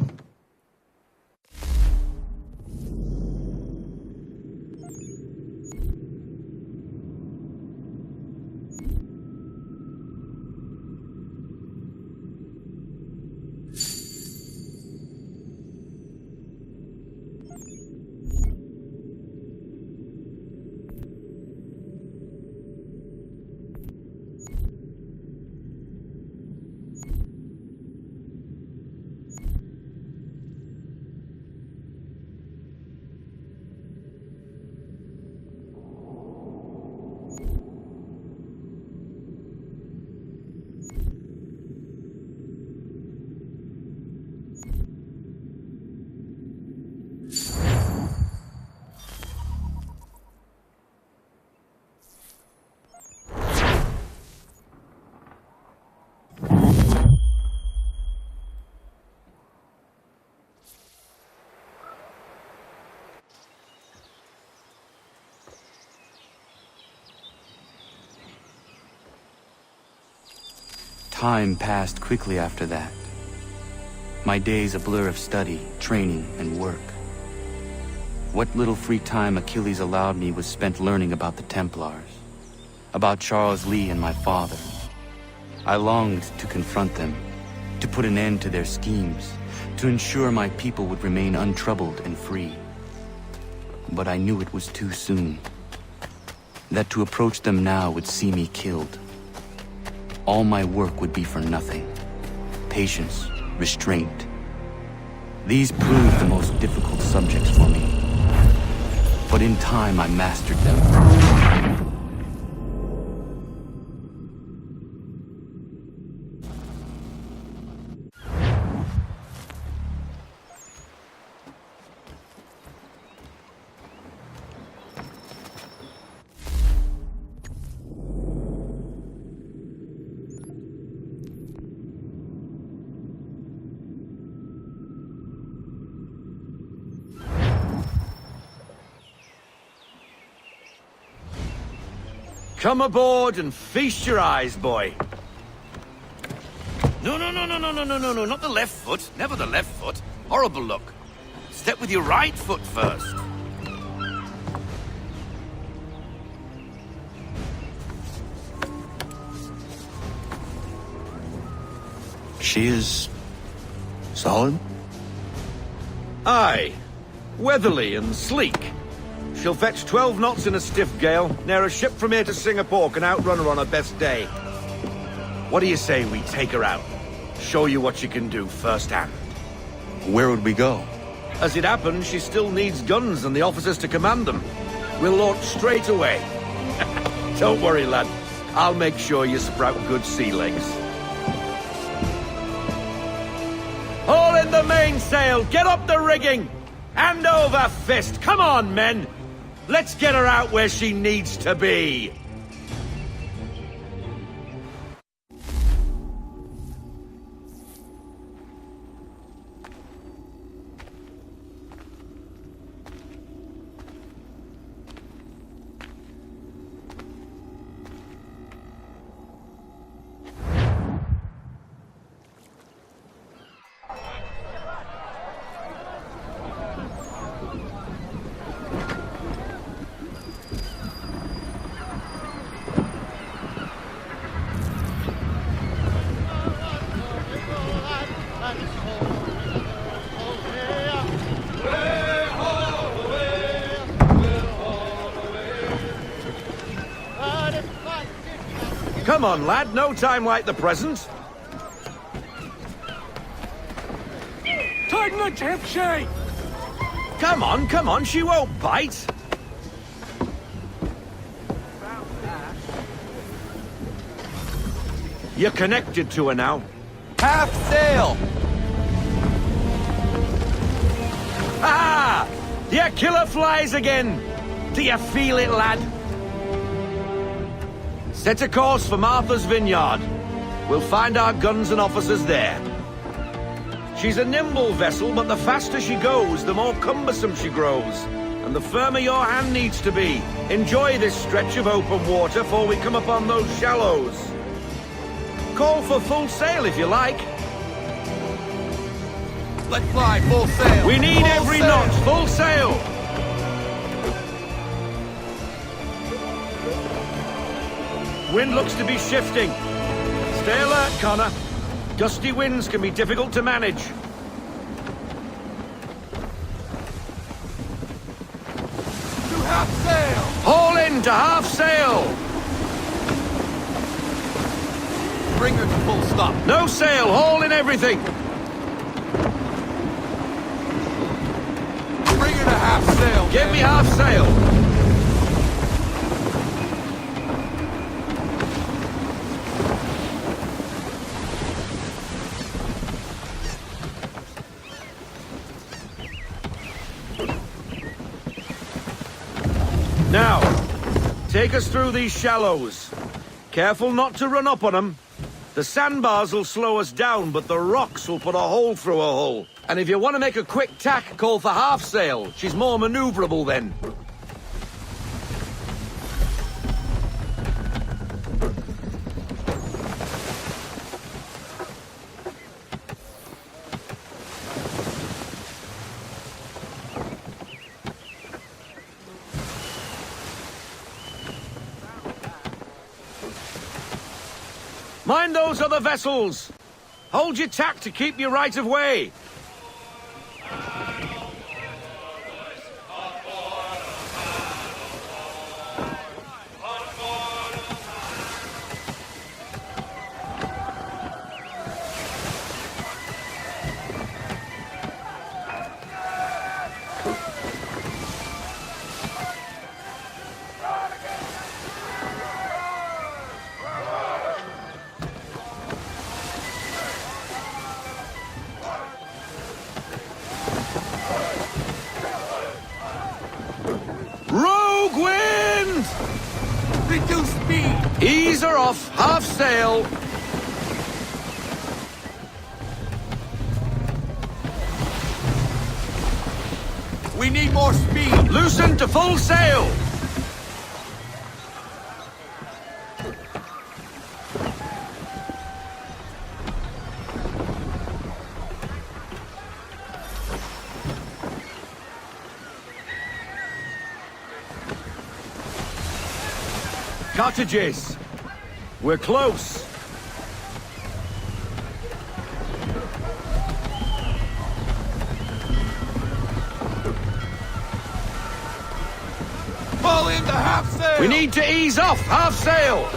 Time passed quickly after that. My days a blur of study, training, and work. What little free time Achilles allowed me was spent learning about the Templars, about Charles Lee and my father. I longed to confront them, to put an end to their schemes, to ensure my people would remain untroubled and free. But I knew it was too soon, that to approach them now would see me killed. All my work would be for nothing. Patience, restraint. These proved the most difficult subjects for me. But in time I mastered them. Come aboard and feast your eyes, boy. No, not the left foot. Never the left foot. Horrible look. Step with your right foot first. She is solid? Aye. Weatherly and sleek. She'll fetch 12 knots in a stiff gale, near a ship from here to Singapore can outrun her on her best day. What do you say we take her out? Show you what she can do firsthand. Where would we go? As it happens, she still needs guns and the officers to command them. We'll launch straight away. Don't worry, lad. I'll make sure you sprout good sea legs. Haul in the mainsail! Get up the rigging! Hand over fist! Come on, men! Let's get her out where she needs to be! Come on, lad, no time like the present. Tighten the tip sheet! Come on, she won't bite. You're connected to her now. Half sail! Ah! The killer flies again! Do you feel it, lad? Set a course for Martha's Vineyard. We'll find our guns and officers there. She's a nimble vessel, but the faster she goes, the more cumbersome she grows. And the firmer your hand needs to be. Enjoy this stretch of open water before we come upon those shallows. Call for full sail if you like. Let fly, full sail! We need every knot, full sail! Wind looks to be shifting. Stay alert, Connor. Gusty winds can be difficult to manage. To half sail! Haul in to half sail! Bring her to full stop. No sail, haul in everything! Bring her to half sail. Give me half sail! Now, take us through these shallows. Careful not to run up on them. The sandbars will slow us down, but the rocks will put a hole through a hull. And if you want to make a quick tack, call for half sail. She's more maneuverable then. Mind those other vessels! Hold your tack to keep your right of way! Rogue wind! Reduce speed! Ease her off, half sail. We need more speed! Loosen to full sail! Cottages! We're close! Fall into half sail! We need to ease off, half sail!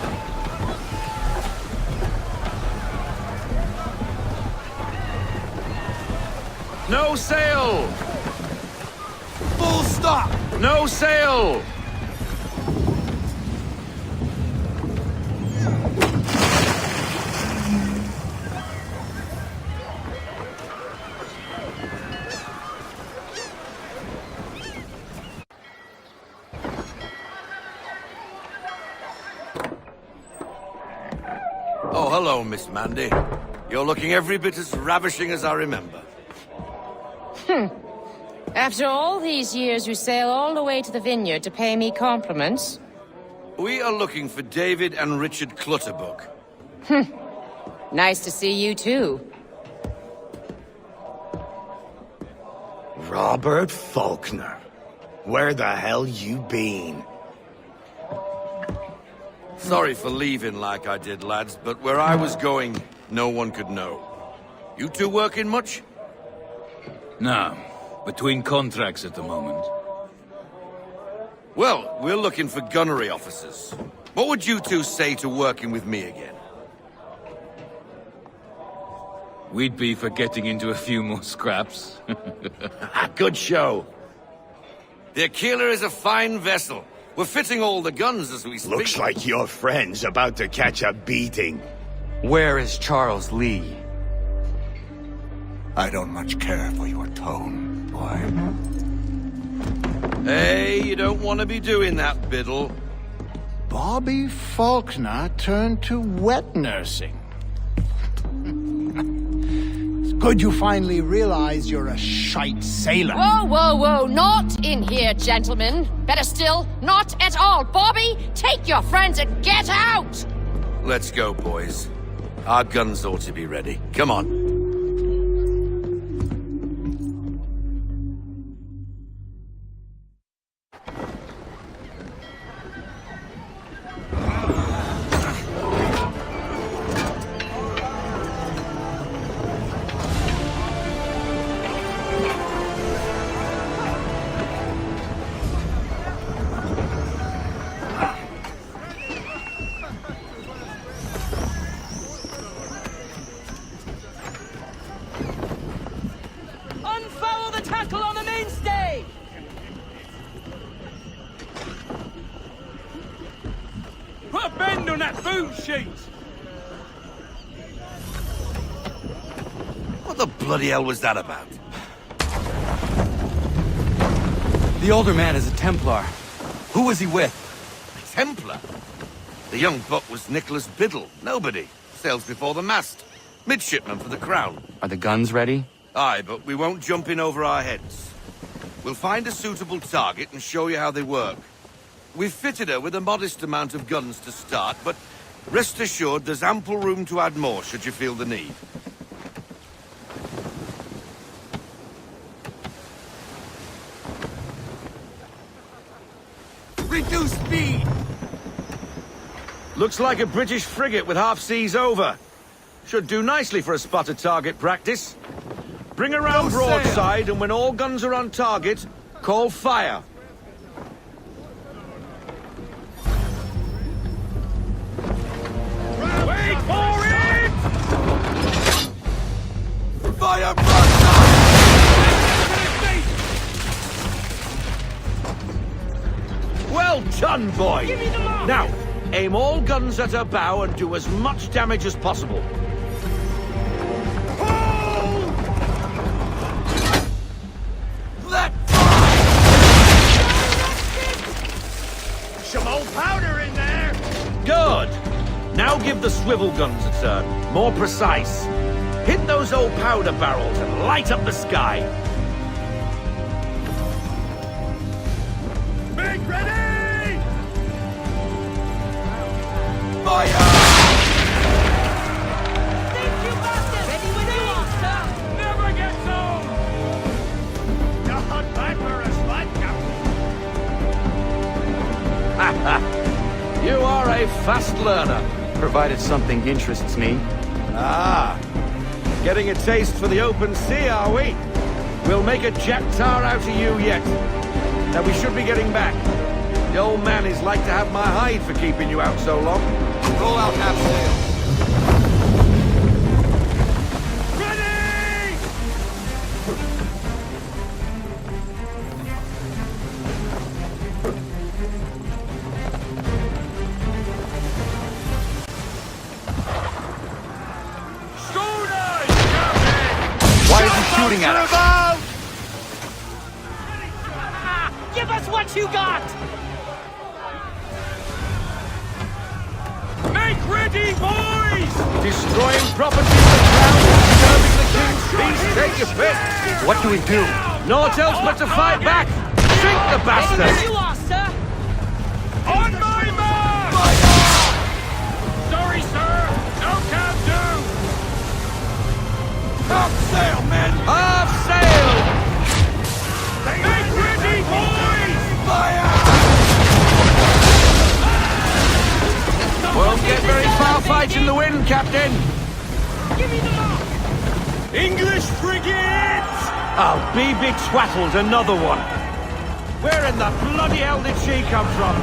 No sail! Full stop! No sail! Oh, hello, Miss Mandy. You're looking every bit as ravishing as I remember. After all these years, you sail all the way to the vineyard to pay me compliments? We are looking for David and Richard Clutterbuck. Nice to see you, too. Robert Faulkner. Where the hell you been? Sorry for leaving like I did, lads, but where I was going, no one could know. You two working much? No. Between contracts at the moment. Well, we're looking for gunnery officers. What would you two say to working with me again? We'd be for getting into a few more scraps. Good show. The Aquila is a fine vessel. We're fitting all the guns as we speak. Looks like your friend's about to catch a beating. Where is Charles Lee? I don't much care for your tone, boy. Hey, you don't want to be doing that, Biddle. Bobby Faulkner turned to wet nursing. It's good you finally realize you're a shite sailor. Whoa, whoa, whoa, not in here, gentlemen. Better still, not at all. Bobby, take your friends and get out! Let's go, boys. Our guns ought to be ready. Come on. Unfoul the tackle on the mainstay! Put a bend on that boom sheet! What the bloody hell was that about? The older man is a Templar. Who was he with? A Templar? The young buck was Nicholas Biddle. Nobody. Sails before the mast. Midshipman for the Crown. Are the guns ready? Aye, but we won't jump in over our heads. We'll find a suitable target and show you how they work. We've fitted her with a modest amount of guns to start, but rest assured there's ample room to add more should you feel the need. Reduce speed! Looks like a British frigate with half seas over. Should do nicely for a spotted target practice. Bring around broadside, and when all guns are on target, call fire. Wait for it! Fire Well done, boy! Now, aim all guns at her bow and do as much damage as possible. Some old powder in there! Good! Now give the swivel guns a turn. More precise. Hit those old powder barrels and light up the sky. Make ready! Fire! Think you bastard! Ready when you are, sir! Never gets old! Not bad for a spud, Captain. You are a fast learner. Provided something interests me. Ah, getting a taste for the open sea, are we? We'll make a jack tar out of you yet. Now we should be getting back. The old man is like to have my hide for keeping you out so long. Roll out half sail. Shooting at us. Give us what you got! Make ready, boys! Destroying property of the crown, disturbing the king's peace, take your pick. What do we do? Naught else but to fight back. Sink the bastard. Ready when you are, sir! On my mark! Sorry, sir. No can do. Half sail, men! Half sail! Make ready, boys! Fire! Won't get very far fighting the wind, Captain. Give me the mark! English frigate! I'll be betwattled, another one. Where in the bloody hell did she come from?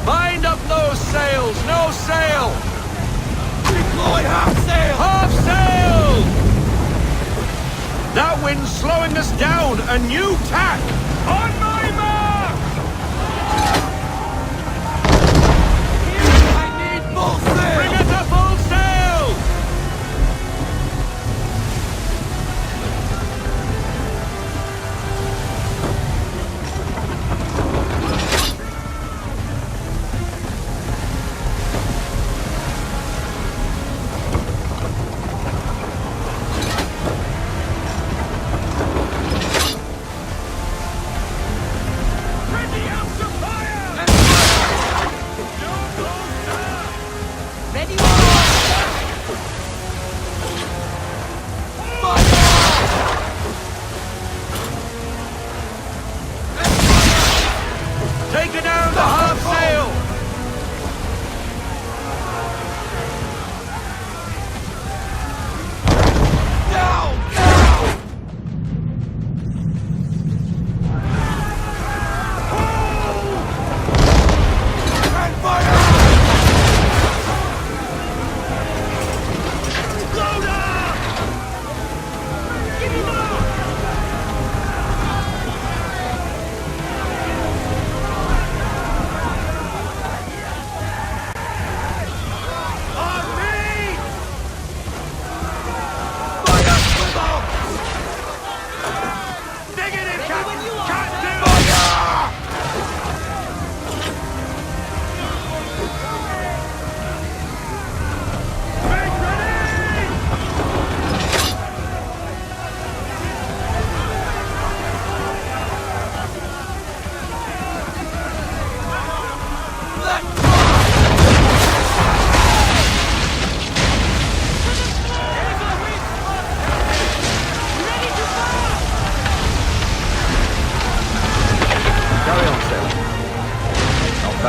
Bind up those sails! No sail! Deploy half sail! Half sail! That wind's slowing us down! A new tack! On my mark! I need full sail! Bring us a full sail!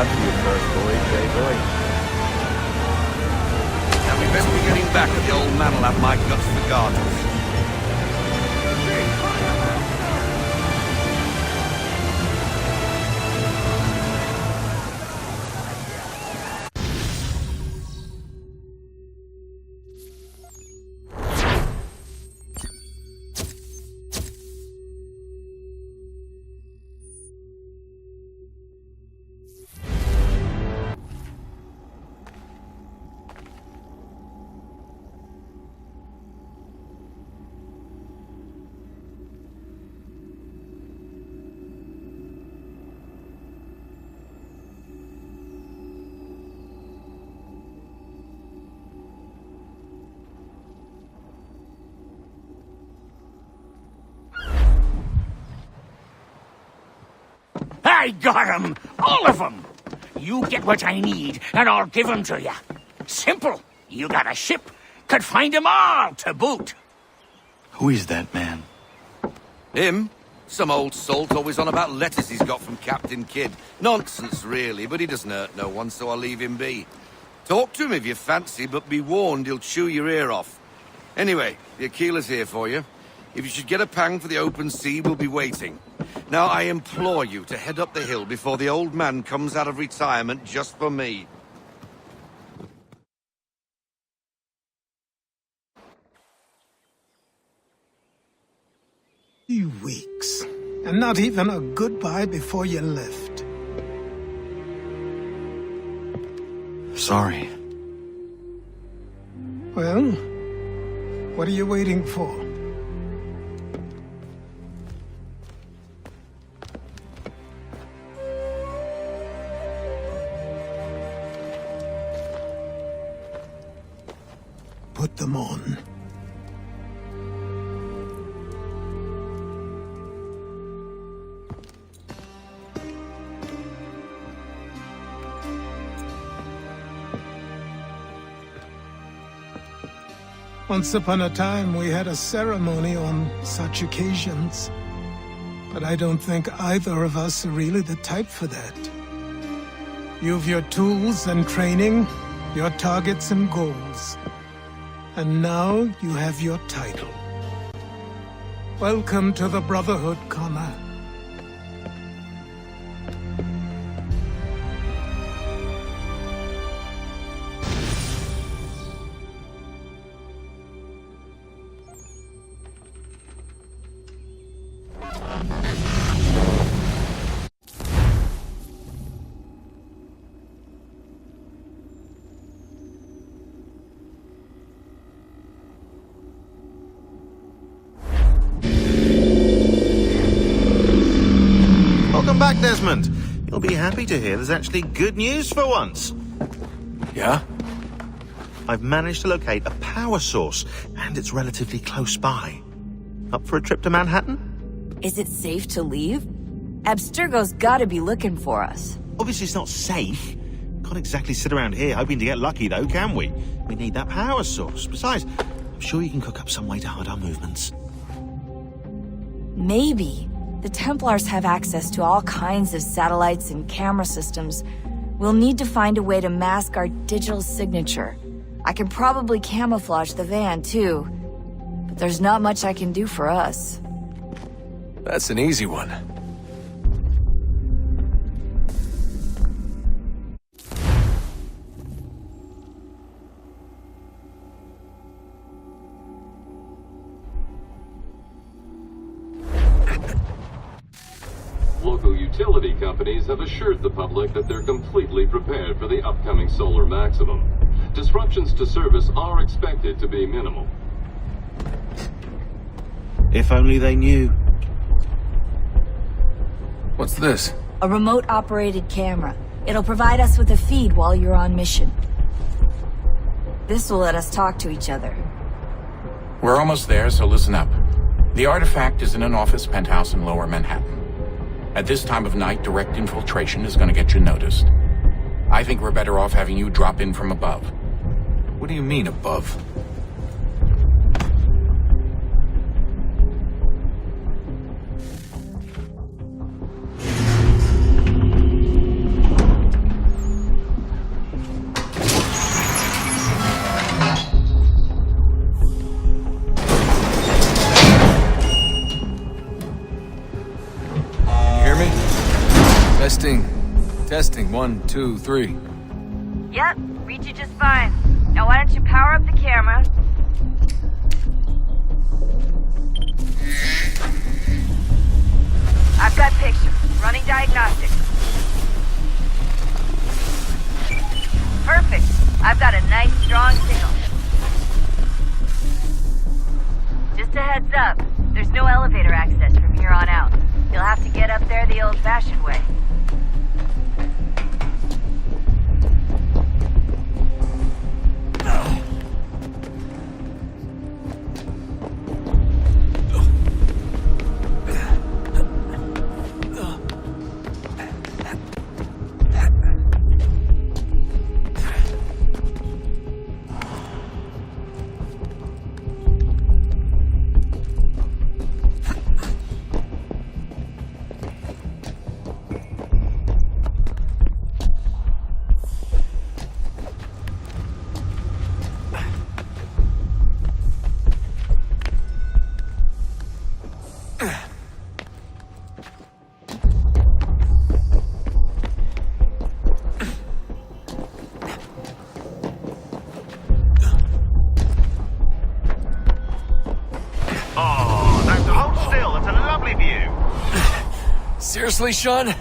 glad for your first voyage, eh, boy? Now we best be getting back, or the old man will have my guts for garters. I got 'em! All of 'em! You get what I need, and I'll give 'em to you. Simple. You got a ship. Could find 'em all to boot. Who is that man? Him? Some old salt always on about letters he's got from Captain Kidd. Nonsense, really, but he doesn't hurt no one, so I'll leave him be. Talk to him if you fancy, but be warned he'll chew your ear off. Anyway, the Aquila's here for you. If you should get a pang for the open sea, we'll be waiting. Now, I implore you to head up the hill before the old man comes out of retirement just for me. Few weeks, and not even a goodbye before you left. Sorry. Well, what are you waiting for? Put them on. Once upon a time, we had a ceremony on such occasions. But I don't think either of us are really the type for that. You've your tools and training, your targets and goals. And now you have your title. Welcome to the Brotherhood, Connor. Welcome back, Desmond. You'll be happy to hear there's actually good news for once. Yeah? I've managed to locate a power source, and it's relatively close by. Up for a trip to Manhattan? Is it safe to leave? Abstergo's gotta be looking for us. Obviously it's not safe. Can't exactly sit around here hoping to get lucky, though, can we? We need that power source. Besides, I'm sure you can cook up some way to hide our movements. Maybe. The Templars have access to all kinds of satellites and camera systems. We'll need to find a way to mask our digital signature. I can probably camouflage the van, too. But there's not much I can do for us. That's an easy one. Local utility companies have assured the public that they're completely prepared for the upcoming solar maximum. Disruptions to service are expected to be minimal. If only they knew. What's this? A remote-operated camera. It'll provide us with a feed while you're on mission. This will let us talk to each other. We're almost there, so listen up. The artifact is in an office penthouse in Lower Manhattan. At this time of night, direct infiltration is going to get you noticed. I think we're better off having you drop in from above. What do you mean, above? Testing, 1, 2, 3. Yep, read you just fine. Now why don't you power up the camera? I've got pictures. Running diagnostics. Perfect. I've got a nice, strong signal. Just a heads up, there's no elevator access from here on out. You'll have to get up there the old-fashioned way. Seriously, Sean?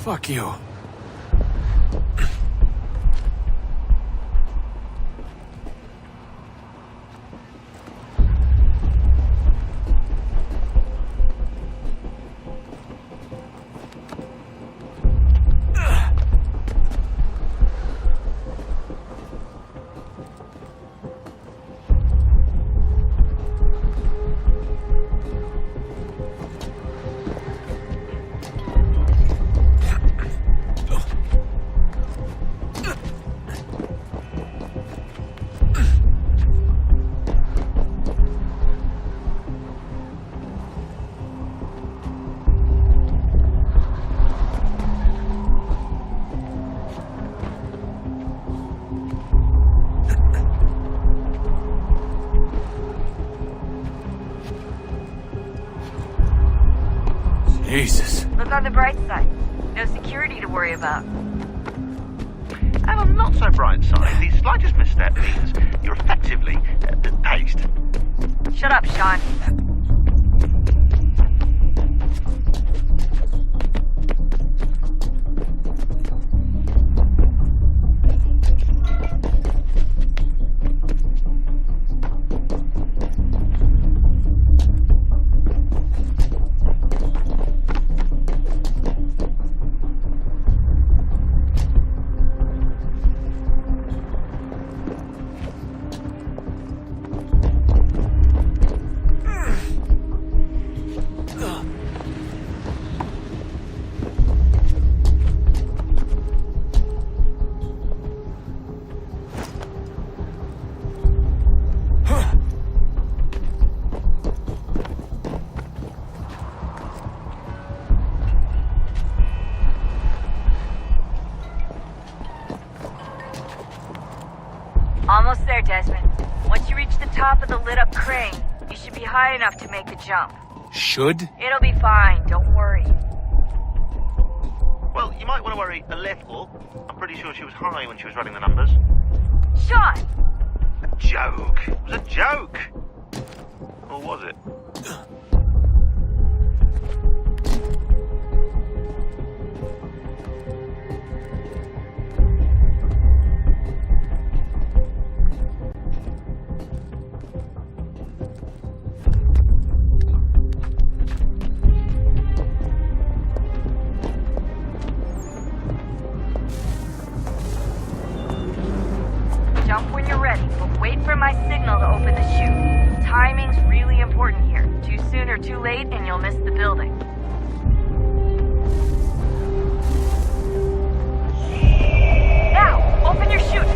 Fuck you. Jesus. Look on the bright side. No security to worry about. And on the not so bright side, the slightest misstep means you're effectively paced. Shut up, Sean. Almost there, Desmond. Once you reach the top of the lit-up crane, you should be high enough to make the jump. Should? It'll be fine, don't worry. Well, you might want to worry a little. I'm pretty sure she was high when she was running the numbers. Sean! A joke. It was a joke. Or was it? Jump when you're ready, but wait for my signal to open the chute. Timing's really important here. Too soon or too late, and you'll miss the building. Now, open your chute!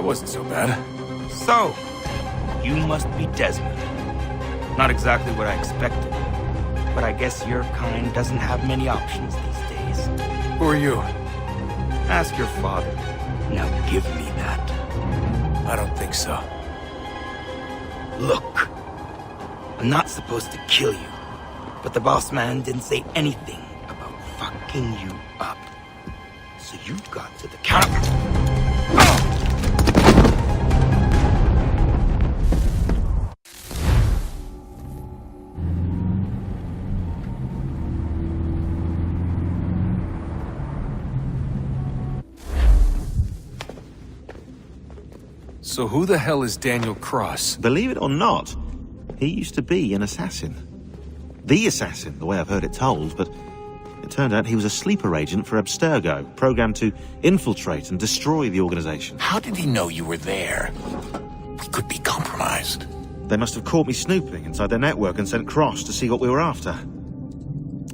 That wasn't so bad. So, you must be Desmond. Not exactly what I expected, but I guess your kind doesn't have many options these days. Who are you? Ask your father. Now give me that. I don't think so. Look, I'm not supposed to kill you, but the boss man didn't say anything about fucking you up. So you've got to the counter. So who the hell is Daniel Cross? Believe it or not, he used to be an assassin. The assassin, the way I've heard it told, but it turned out he was a sleeper agent for Abstergo, programmed to infiltrate and destroy the organization. How did he know you were there? We could be compromised. They must have caught me snooping inside their network and sent Cross to see what we were after.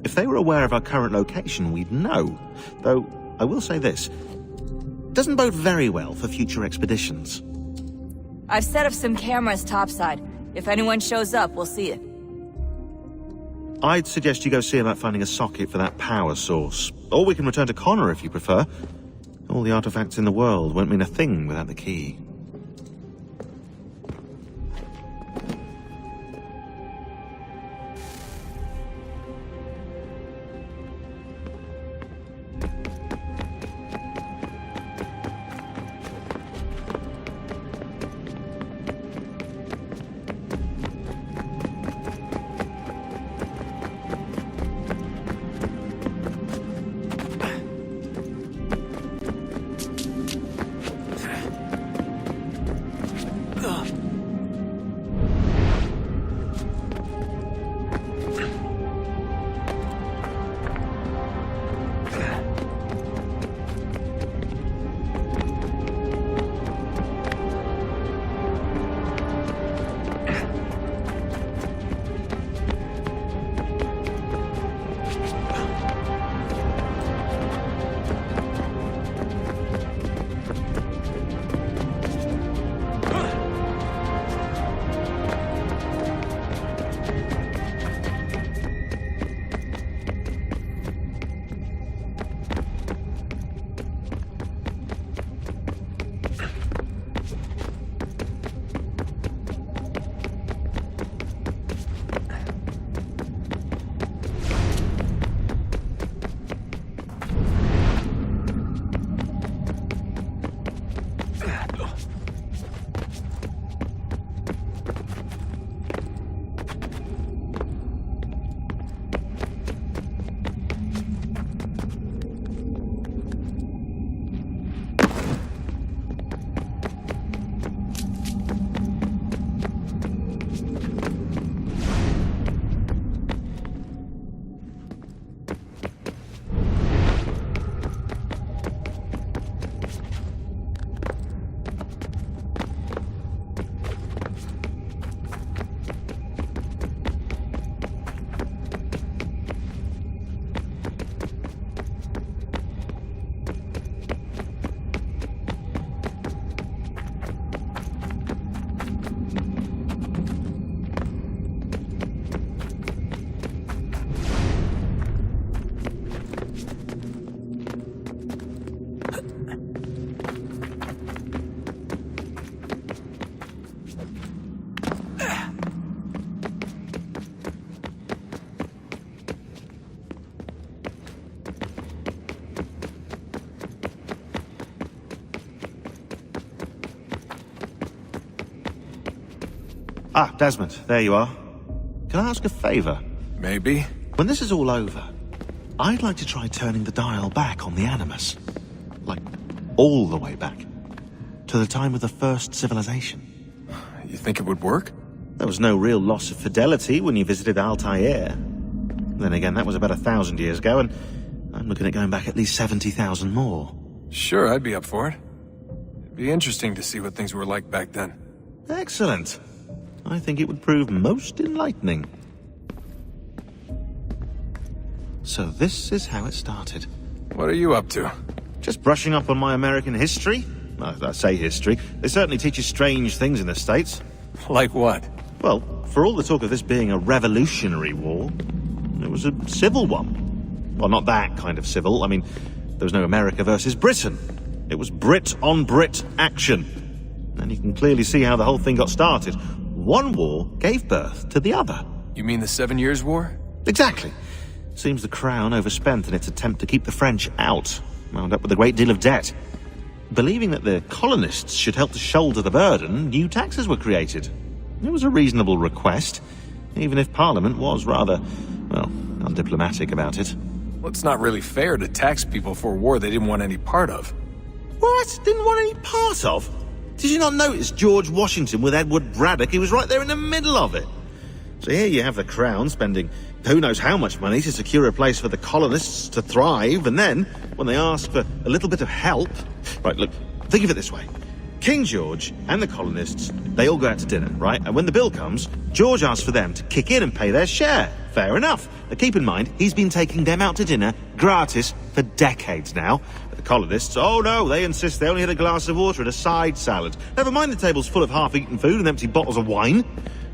If they were aware of our current location, we'd know. Though, I will say this. Doesn't bode very well for future expeditions. I've set up some cameras topside. If anyone shows up, we'll see it. I'd suggest you go see about finding a socket for that power source. Or we can return to Connor if you prefer. All the artifacts in the world won't mean a thing without the key. Ah, Desmond, there you are. Can I ask a favor? Maybe. When this is all over, I'd like to try turning the dial back on the Animus. Like, all the way back. To the time of the first civilization. You think it would work? There was no real loss of fidelity when you visited Altair. Then again, that was about 1,000 years ago, and I'm looking at going back at least 70,000 more. Sure, I'd be up for it. It'd be interesting to see what things were like back then. Excellent. I think it would prove most enlightening. So this is how it started. What are you up to? Just brushing up on my American history. I say history. They certainly teach you strange things in the States. Like what? Well, for all the talk of this being a revolutionary war, it was a civil one. Well, not that kind of civil. I mean, there was no America versus Britain. It was Brit on Brit action. And you can clearly see how the whole thing got started. One war gave birth to the other. You mean the 7 Years' War? Exactly. Seems the Crown overspent in its attempt to keep the French out, wound up with a great deal of debt. Believing that the colonists should help to shoulder the burden, new taxes were created. It was a reasonable request, even if Parliament was rather, well, undiplomatic about it. Well, it's not really fair to tax people for a war they didn't want any part of. What? Didn't want any part of? Did you not notice George Washington with Edward Braddock? He was right there in the middle of it. So here you have the Crown spending who knows how much money to secure a place for the colonists to thrive, and then, when they ask for a little bit of help... Right, look, think of it this way. King George and the colonists, they all go out to dinner, right? And when the bill comes, George asks for them to kick in and pay their share. Fair enough. But keep in mind, he's been taking them out to dinner gratis for decades now. But the colonists, oh no, they insist they only had a glass of water and a side salad. Never mind the table's full of half-eaten food and empty bottles of wine.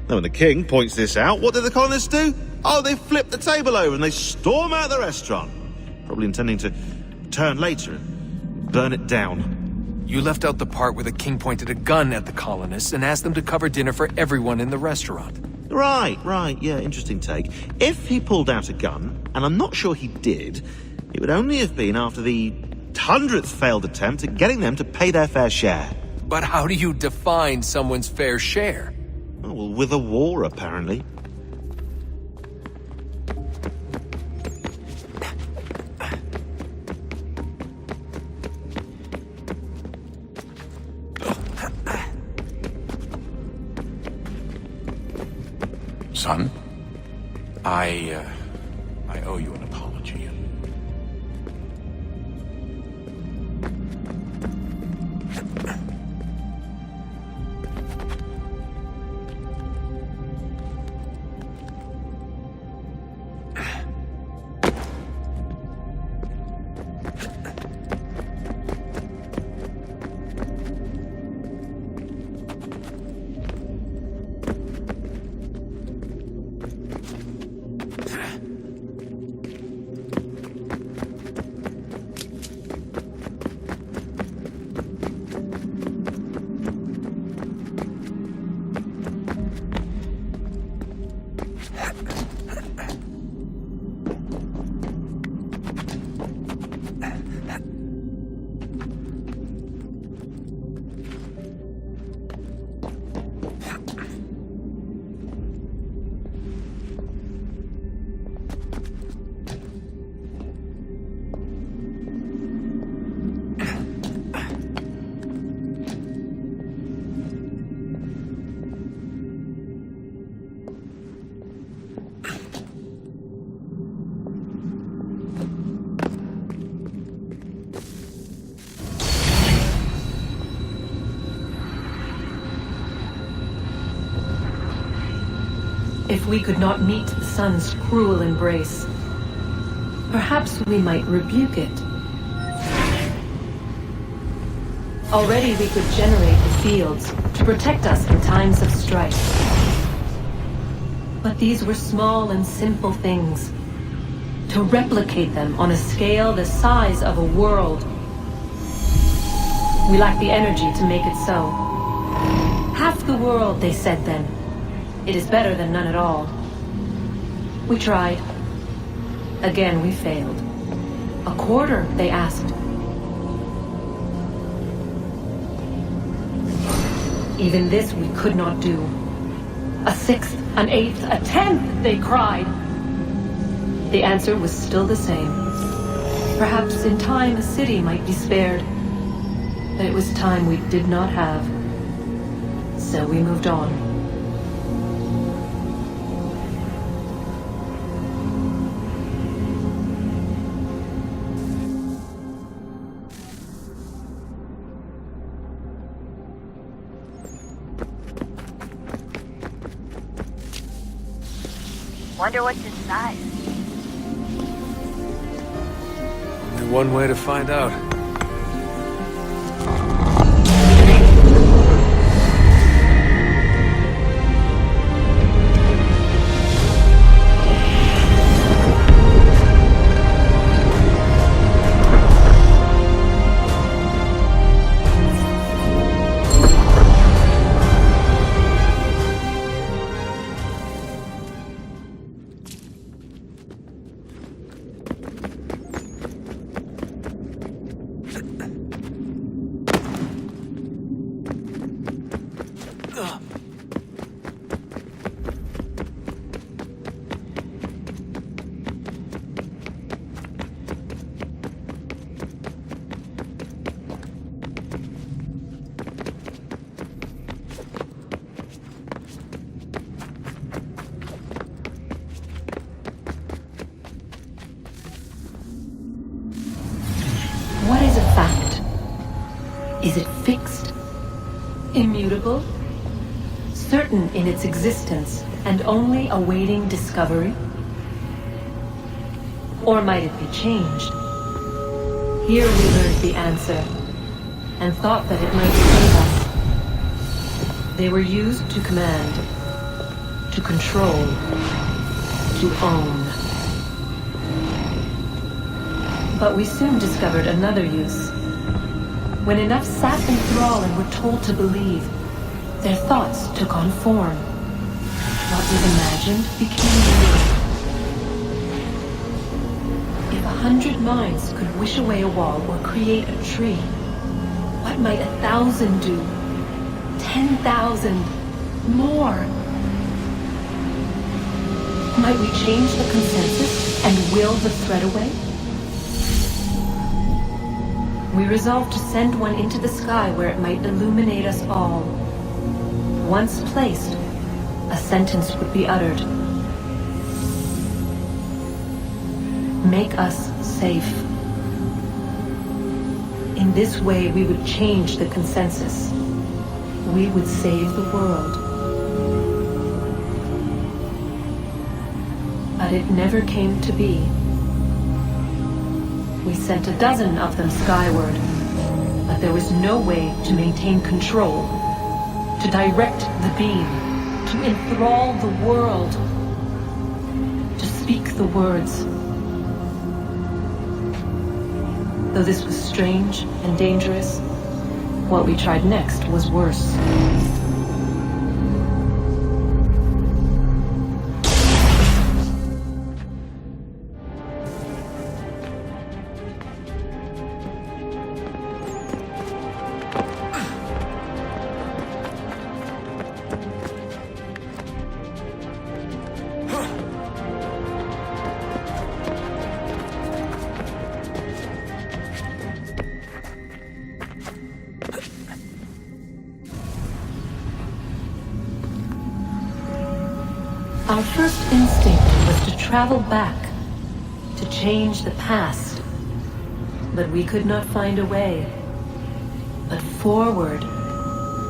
Now when the king points this out, what do the colonists do? Oh, they flip the table over and they storm out of the restaurant. Probably intending to return later and burn it down. You left out the part where the king pointed a gun at the colonists and asked them to cover dinner for everyone in the restaurant. Right, yeah, interesting take. If he pulled out a gun, and I'm not sure he did, it would only have been after the 100th failed attempt at getting them to pay their fair share. But how do you define someone's fair share? Oh, well, with a war, apparently. Son, I owe you an apology. If we could not meet the sun's cruel embrace, perhaps we might rebuke it. Already we could generate the fields to protect us in times of strife. But these were small and simple things. To replicate them on a scale the size of a world, we lack the energy to make it so. Half the world, they said then. It is better than none at all. We tried. Again, we failed. A quarter, they asked. Even this we could not do. A sixth, an eighth, a tenth, they cried. The answer was still the same. Perhaps in time a city might be spared. But it was time we did not have. So we moved on. Wonder what's inside. Only one way to find out. Is it fixed? Immutable? Certain in its existence and only awaiting discovery? Or might it be changed? Here we learned the answer, and thought that it might save us. They were used to command, to control, to own. But we soon discovered another use. When enough sat in thrall and were told to believe, their thoughts took on form. What was imagined became real. If 100 minds could wish away a wall or create a tree, what might 1,000 do? 10,000? More? Might we change the consensus and will the thread away? We resolved to send one into the sky where it might illuminate us all. Once placed, a sentence would be uttered. Make us safe. In this way, we would change the consensus. We would save the world. But it never came to be. We sent a dozen of them skyward, but there was no way to maintain control, to direct the beam, to enthrall the world, to speak the words. Though this was strange and dangerous, what we tried next was worse. Our first instinct was to travel back, to change the past. But we could not find a way. But forward,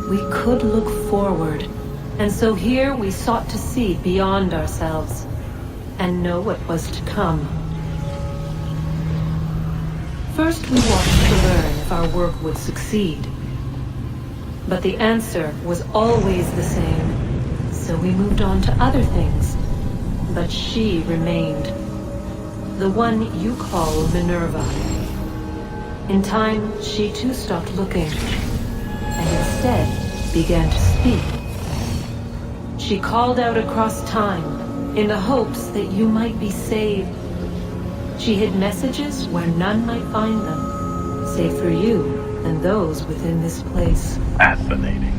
we could look forward. And so here we sought to see beyond ourselves and know what was to come. First we watched to learn if our work would succeed. But the answer was always the same. So we moved on to other things, but she remained. The one you call Minerva. In time, she too stopped looking, and instead began to speak. She called out across time, in the hopes that you might be saved. She hid messages where none might find them, save for you and those within this place. Fascinating.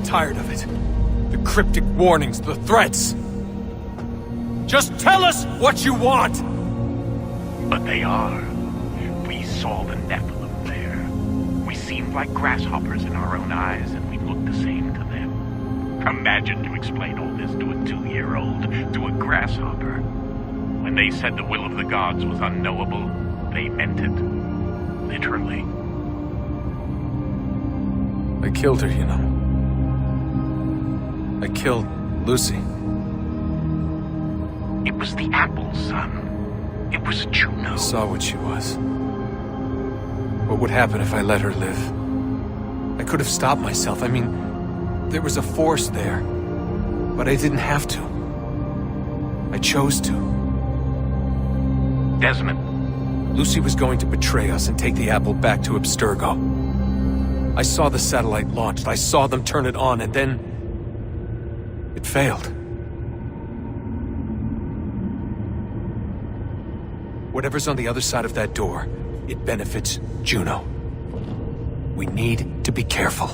Tired of it. The cryptic warnings, the threats. Just tell us what you want! But they are. We saw the Nephilim there. We seemed like grasshoppers in our own eyes, and we looked the same to them. Imagine to explain all this to a 2-year-old, to a grasshopper. When they said the will of the gods was unknowable, they meant it. Literally. I killed her, you know. I killed Lucy. It was the apple, son. It was Juno. I saw what she was. What would happen if I let her live? I could have stopped myself. I mean, there was a force there. But I didn't have to. I chose to. Desmond. Lucy was going to betray us and take the apple back to Abstergo. I saw the satellite launched. I saw them turn it on, and then it failed. Whatever's on the other side of that door, it benefits Juno. We need to be careful.